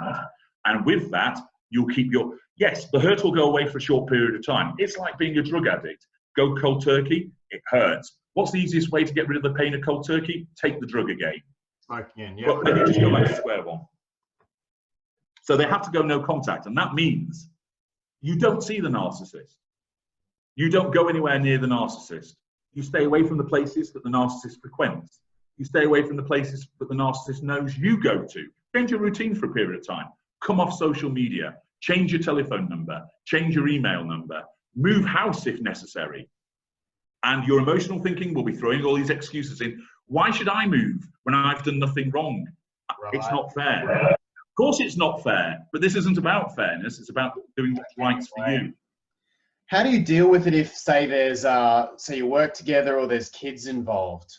And with that, you'll keep your, yes, the hurt will go away for a short period of time. It's like being a drug addict. Go cold turkey, it hurts. What's the easiest way to get rid of the pain of cold turkey? Take the drug again. Smoking, yeah. But then you just go back to square one. So they have to go no contact. And that means you don't see the narcissist. You don't go anywhere near the narcissist. You stay away from the places that the narcissist frequents. You stay away from the places that the narcissist knows you go to. Change your routine for a period of time. Come off social media. Change your telephone number. Change your email number. Move house if necessary. And your emotional thinking will be throwing all these excuses in. Why should I move when I've done nothing wrong? Right. It's not fair. Of course it's not fair, but this isn't about fairness. It's about doing what's right for you. How do you deal with it if, say, there's, say you work together or there's kids involved?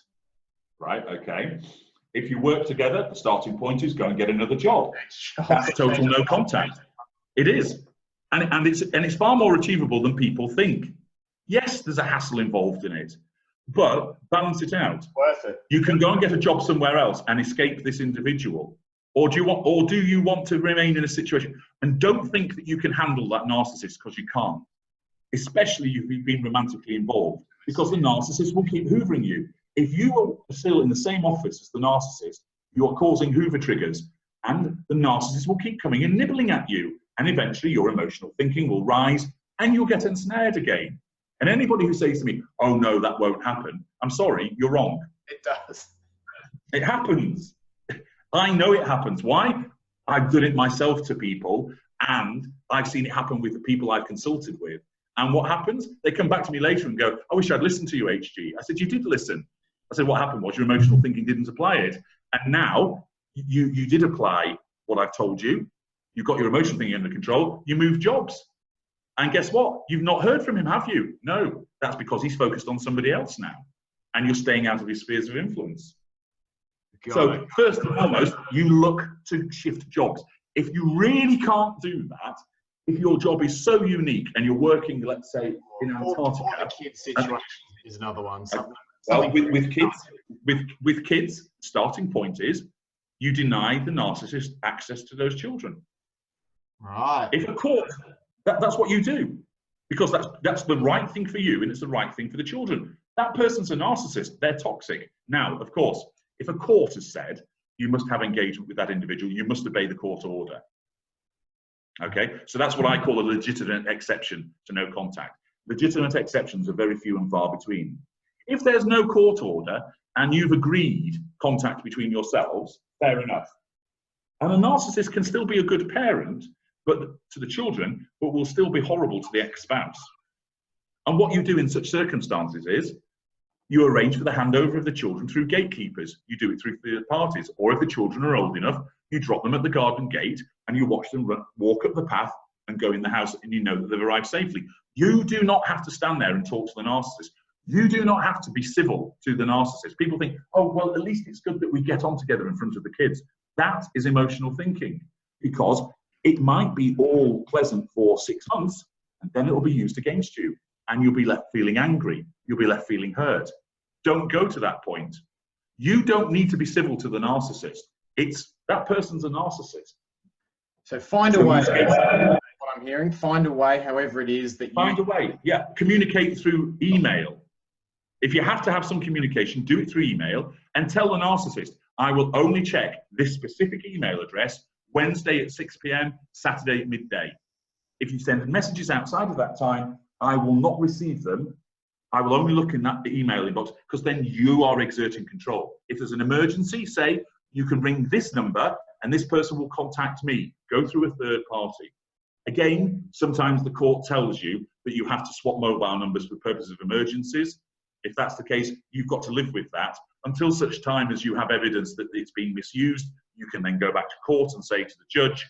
Right, okay. If you work together, the starting point is go and get another job. That's total no contact. It is. And it's far more achievable than people think. Yes, there's a hassle involved in it, but balance it out. Worth it. You can go and get a job somewhere else and escape this individual. Or do you want to remain in a situation? And don't think that you can handle that narcissist, because you can't. Especially if you've been romantically involved, because the narcissist will keep hoovering you. If you are still in the same office as the narcissist, you are causing Hoover triggers, and the narcissist will keep coming and nibbling at you, and eventually your emotional thinking will rise and you'll get ensnared again. And anybody who says to me, oh no, that won't happen, I'm sorry, you're wrong. It does. It happens. I know it happens. Why? I've done it myself to people, and I've seen it happen with the people I've consulted with. And what happens? They come back to me later and go, I wish I'd listened to you, HG. I said, you did listen. I said, what happened was your emotional thinking didn't apply it. And now you did apply what I've told you. You've got your emotional thinking under control. You moved jobs. And guess what? You've not heard from him, have you? No, that's because he's focused on somebody else now. And you're staying out of his spheres of influence. So first and foremost, you look to shift jobs. If you really can't do that, if your job is so unique and you're working, let's say, in Antarctica. Or the kid situation is another one. Well, with kids, starting point is you deny the narcissist access to those children. Right. If a court, that's what you do, because that's the right thing for you and it's the right thing for the children. That person's a narcissist. They're toxic. Now, of course, if a court has said you must have engagement with that individual, you must obey the court order. Okay, so that's what I call a legitimate exception to no contact. Legitimate exceptions are very few and far between. If there's no court order and you've agreed contact between yourselves, fair enough. And a narcissist can still be a good parent, but to the children, but will still be horrible to the ex-spouse. And what you do in such circumstances is you arrange for the handover of the children through gatekeepers. You do it through third parties, or if the children are old enough, you drop them at the garden gate and you watch them walk up the path and go in the house, and you know that they've arrived safely. You do not have to stand there and talk to the narcissist. You do not have to be civil to the narcissist. People think, oh, well, at least it's good that we get on together in front of the kids. That is emotional thinking, because it might be all pleasant for 6 months and then it will be used against you and you'll be left feeling angry. You'll be left feeling hurt. Don't go to that point. You don't need to be civil to the narcissist. It's that person's a narcissist. So find a way. What I'm hearing, find a way, however it is that you find a way. Yeah, communicate through email. If you have to have some communication, do it through email and tell the narcissist, I will only check this specific email address Wednesday at 6 p.m, Saturday at midday. If you send messages outside of that time, I will not receive them. I will only look in that email inbox, because then you are exerting control. If there's an emergency, say, you can ring this number and this person will contact me. Go through a third party. Again, sometimes the court tells you that you have to swap mobile numbers for purposes of emergencies. If that's the case, you've got to live with that until such time as you have evidence that it's being misused. You can then go back to court and say to the judge,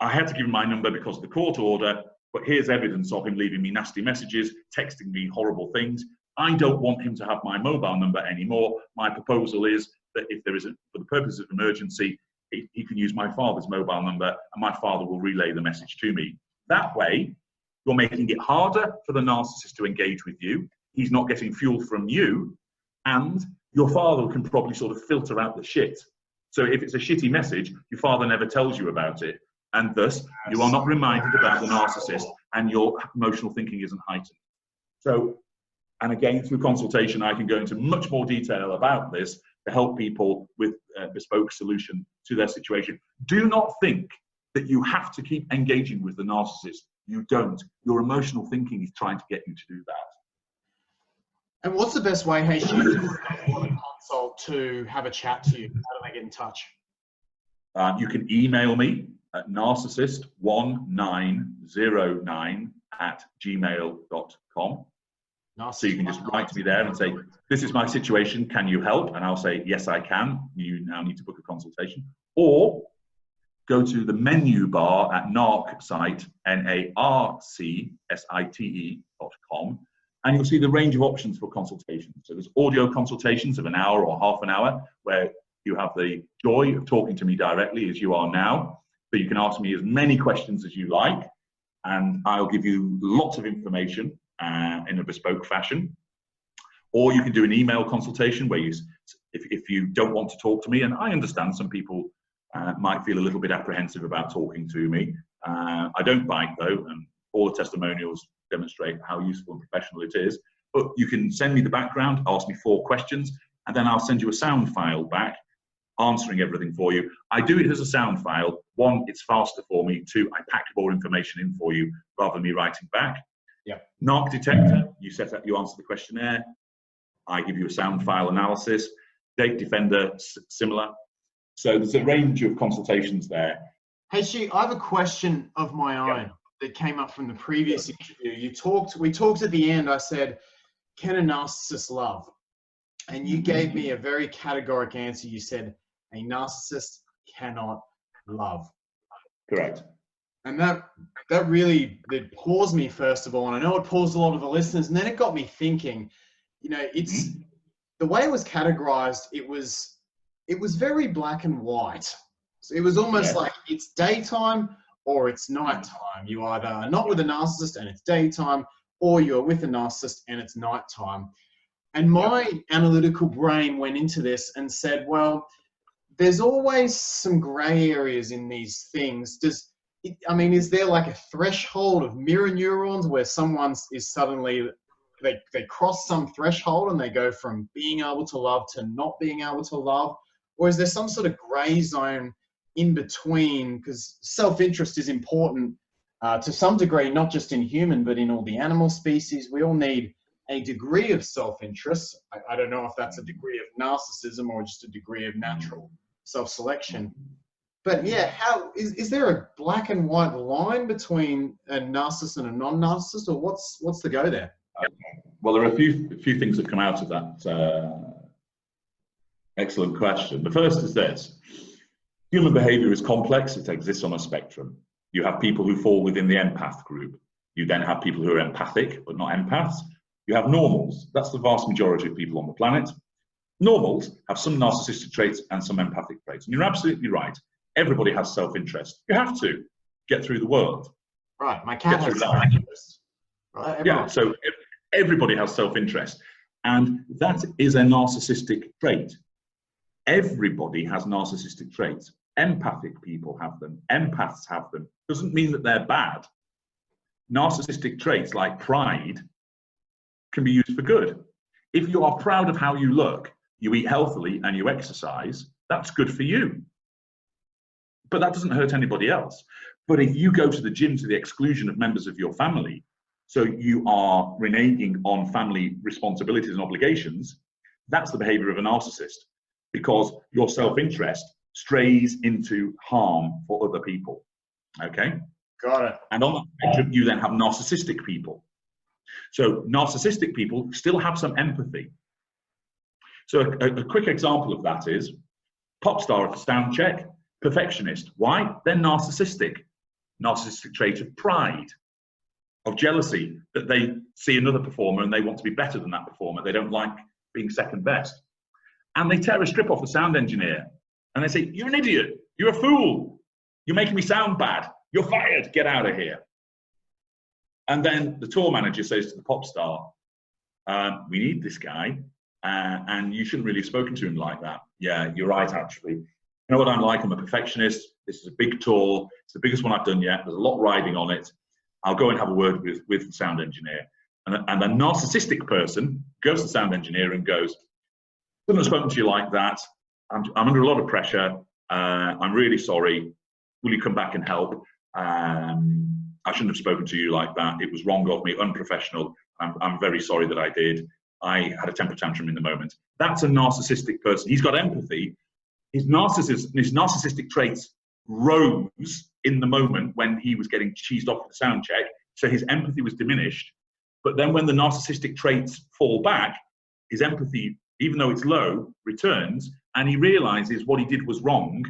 I had to give him my number because of the court order, but here's evidence of him leaving me nasty messages, texting me horrible things. I don't want him to have my mobile number anymore. My proposal is that if there is, for the purpose of emergency, he can use my father's mobile number and my father will relay the message to me. That way, you're making it harder for the narcissist to engage with you. He's not getting fuel from you, and your father can probably sort of filter out the shit. So if it's a shitty message, your father never tells you about it, and thus you are not reminded about the narcissist and your emotional thinking isn't heightened. So, and again, through consultation, I can go into much more detail about this to help people with a bespoke solution to their situation. Do not think that you have to keep engaging with the narcissist. You don't. Your emotional thinking is trying to get you to do that. And what's the best way, HG, to consult to have a chat to you? How do they get in touch? You can email me at narcissist1909@gmail.com. So you can just write to me there and say, this is my situation, can you help? And I'll say, yes, I can. You now need to book a consultation. Or go to the menu bar at narcsite, narcsite.com, and you'll see the range of options for consultations. So there's audio consultations of an hour or half an hour, where you have the joy of talking to me directly as you are now. So you can ask me as many questions as you like, and I'll give you lots of information in a bespoke fashion. Or you can do an email consultation where if you don't want to talk to me, and I understand some people might feel a little bit apprehensive about talking to me. I don't bite though, and all the testimonials demonstrate how useful and professional it is. but you can send me the background, ask me 4 questions, and then I'll send you a sound file back answering everything for you. I do it as a sound file. 1, it's faster for me. 2, I pack more information in for you rather than me writing back. Yeah. Narc detector, you set up, you answer the questionnaire. I give you a sound file analysis. Date defender, similar. So there's a range of consultations there. HG, I have a question of my own that came up from the previous interview. We talked at the end, I said, can a narcissist love? And you gave me a very categoric answer. You said, a narcissist cannot love. Correct. And that really paused me, first of all. And I know it paused a lot of the listeners. And then it got me thinking, you know, it's the way it was categorized, it was very black and white. So it was almost like it's daytime or it's nighttime. You either are not with a narcissist and it's daytime, or you're with a narcissist and it's nighttime. And my analytical brain went into this and said, well, there's always some gray areas in these things. I mean, is there like a threshold of mirror neurons where someone is suddenly, they cross some threshold and they go from being able to love to not being able to love? Or is there some sort of gray zone in between? Because self-interest is important to some degree, not just in human, but in all the animal species. We all need a degree of self-interest. I don't know if that's a degree of narcissism or just a degree of natural self-selection. But yeah, is there a black and white line between a narcissist and a non-narcissist, or what's the go there? Well, there are a few things that come out of that excellent question. The first is this: human behavior is complex. It exists on a spectrum. You have people who fall within the empath group. You then have people who are empathic but not empaths. You have normals. That's the vast majority of people on the planet. Normals have some narcissistic traits and some empathic traits. And you're absolutely right. Everybody has self-interest. You have to get through the world. Right. My cat has self-interest. Right. Yeah. So everybody has self-interest. And that is a narcissistic trait. Everybody has narcissistic traits. Empathic people have them. Empaths have them. Doesn't mean that they're bad. Narcissistic traits like pride can be used for good. If you are proud of how you look, you eat healthily and you exercise, that's good for you. But that doesn't hurt anybody else. But if you go to the gym to the exclusion of members of your family, so you are reneging on family responsibilities and obligations, that's the behavior of a narcissist, because your self-interest strays into harm for other people. Okay? Got it. And on the spectrum, you then have narcissistic people. So narcissistic people still have some empathy. So a quick example of that is pop star at a sound check, perfectionist. Why? They're narcissistic. Narcissistic trait of pride, of jealousy, that they see another performer and they want to be better than that performer. They don't like being second best. And they tear a strip off the sound engineer and they say, you're an idiot, you're a fool, you're making me sound bad, you're fired, get out of here. And then the tour manager says to the pop star, we need this guy, and you shouldn't really have spoken to him like that. Yeah, you're right, actually. You know what I'm like? I'm a perfectionist. This is a big tour. It's the biggest one I've done yet. There's a lot riding on it. I'll go and have a word with the sound engineer. And a narcissistic person goes to the sound engineer and goes, couldn't have spoken to you like that. I'm under a lot of pressure. I'm really sorry. Will you come back and help? I shouldn't have spoken to you like that. It was wrong of me, unprofessional. I'm very sorry that I did. I had a temper tantrum in the moment. That's a narcissistic person. He's got empathy. His narcissistic traits rose in the moment when he was getting cheesed off at the sound check. So his empathy was diminished. But then when the narcissistic traits fall back, his empathy, even though it's low, returns, and he realizes what he did was wrong.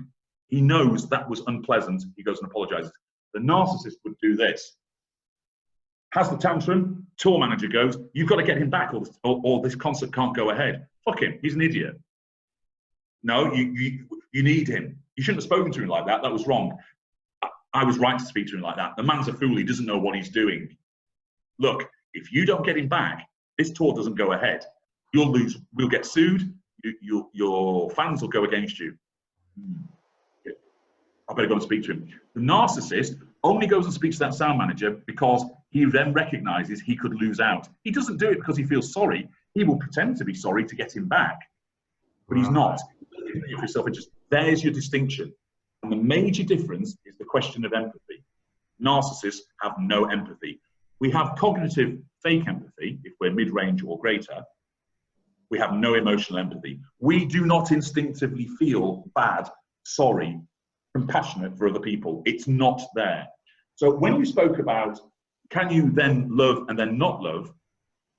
He knows that was unpleasant. He goes and apologizes. The narcissist would do this. Has the tantrum, tour manager goes, you've got to get him back or this concert can't go ahead. Fuck him, he's an idiot. No, you need him. You shouldn't have spoken to him like that, that was wrong. I was right to speak to him like that. The man's a fool, he doesn't know what he's doing. Look, if you don't get him back, this tour doesn't go ahead. You'll lose, we'll get sued, your fans will go against you. I better go and speak to him. The narcissist only goes and speaks to that sound manager because he then recognizes he could lose out. He doesn't do it because he feels sorry. He will pretend to be sorry to get him back, but he's not. For self-interest. There's your distinction. And the major difference is the question of empathy. Narcissists have no empathy. We have cognitive fake empathy, if we're mid-range or greater. We have no emotional empathy. We do not instinctively feel bad, sorry, compassionate for other people. It's not there. So when you spoke about, can you then love and then not love,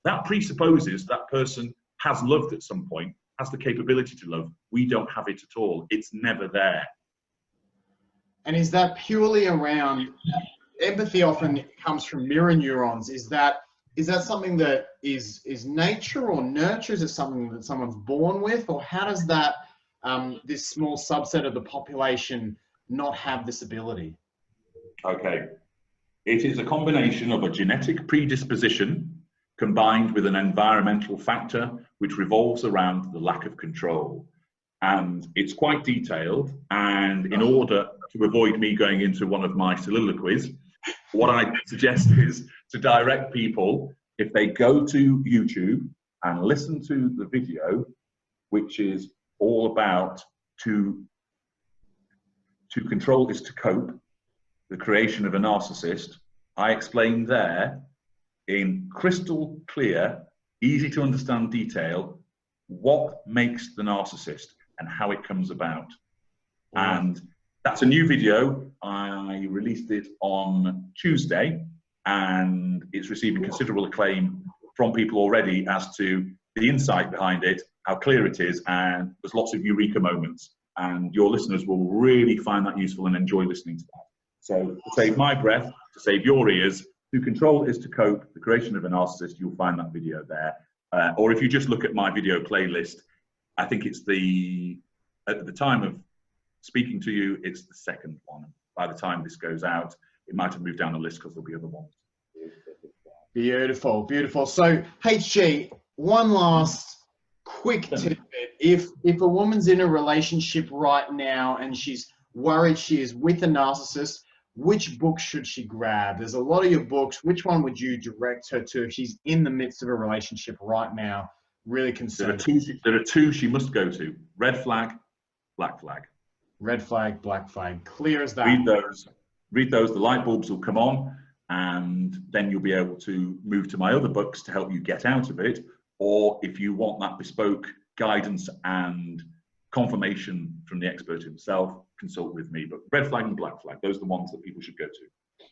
that presupposes that person has loved at some point, has the capability to love. We don't have it at all. It's never there. And is that purely around empathy? Often comes from mirror neurons. Is that something that is nature or nurture? Is it something that someone's born with, or how does that this small subset of the population not have this ability? Okay, it is a combination of a genetic predisposition combined with an environmental factor which revolves around the lack of control. And it's quite detailed, and in order to avoid me going into one of my soliloquies, what I suggest is to direct people, if they go to YouTube and listen to the video, which is all about to control is to cope, the creation of a narcissist. I explain there in crystal clear, easy to understand detail, what makes the narcissist and how it comes about. And that's a new video. I released it on Tuesday, and it's receiving considerable acclaim from people already as to the insight behind it, how clear it is, and there's lots of eureka moments. And your listeners will really find that useful and enjoy listening to that. So to save my breath, to save your ears, to control is to cope, the creation of a narcissist, you'll find that video there. Or if you just look at my video playlist, I think it's at the time of speaking to you, it's the second one. By the time this goes out, it might have moved down the list because there'll be other ones. Beautiful, beautiful. So HG, one last quick tidbit. If a woman's in a relationship right now and she's worried she is with a narcissist, which book should she grab? There's a lot of your books. Which one would you direct her to if she's in the midst of a relationship right now, really concerned? There are two she must go to: red flag, black flag. Red flag, black flag. Clear as that. Read those, the light bulbs will come on, and then you'll be able to move to my other books to help you get out of it. Or if you want that bespoke guidance and confirmation from the expert himself, consult with me. But red flag and black flag, those are the ones that people should go to.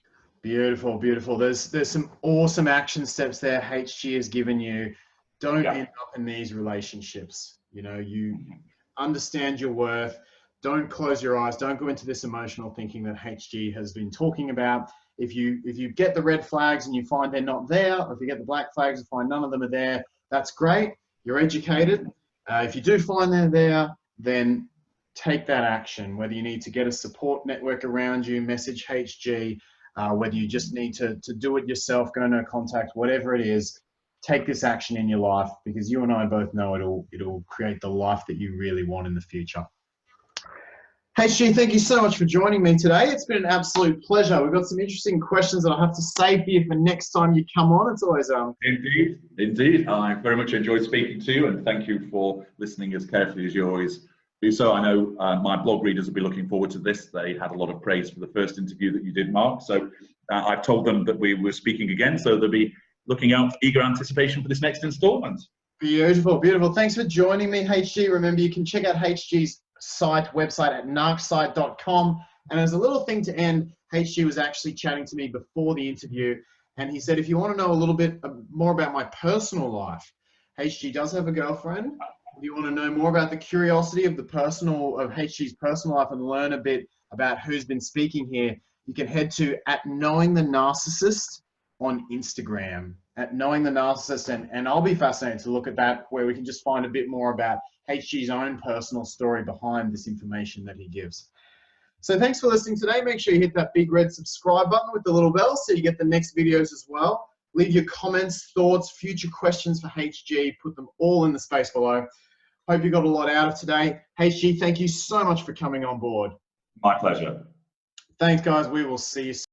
Beautiful, beautiful. There's some awesome action steps there HG has given you. Don't end up in these relationships. You know, you understand your worth. Don't close your eyes. Don't go into this emotional thinking that HG has been talking about. If you get the red flags and you find they're not there, or if you get the black flags and find none of them are there, that's great. You're educated. If you do find they're there, then take that action. Whether you need to get a support network around you, message HG, whether you just need to do it yourself, go no contact, whatever it is, take this action in your life, because you and I both know it'll create the life that you really want in the future. HG, thank you so much for joining me today. It's been an absolute pleasure. We've got some interesting questions that I'll have to save for you for next time you come on. It's always Indeed. I very much enjoyed speaking to you, and thank you for listening as carefully as you always do. So I know my blog readers will be looking forward to this. They had a lot of praise for the first interview that you did, Mark. So I've told them that we were speaking again, so they'll be looking out, eager anticipation for this next installment. Beautiful, beautiful. Thanks for joining me, HG. Remember, you can check out HG's website at narcsite.com. And as a little thing to end, HG was actually chatting to me before the interview, and he said, if you want to know a little bit more about my personal life, HG does have a girlfriend. If you want to know more about the curiosity of HG's personal life and learn a bit about who's been speaking here, you can head to @KnowingTheNarcissist on Instagram, @KnowingTheNarcissist, and I'll be fascinated to look at that, where we can just find a bit more about HG's own personal story behind this information that he gives. So thanks for listening today. Make sure you hit that big red subscribe button with the little bell so you get the next videos as well. Leave your comments, thoughts, future questions for HG. Put them all in the space below. Hope you got a lot out of today. HG, thank you so much for coming on board. My pleasure. Thanks, guys. We will see you soon.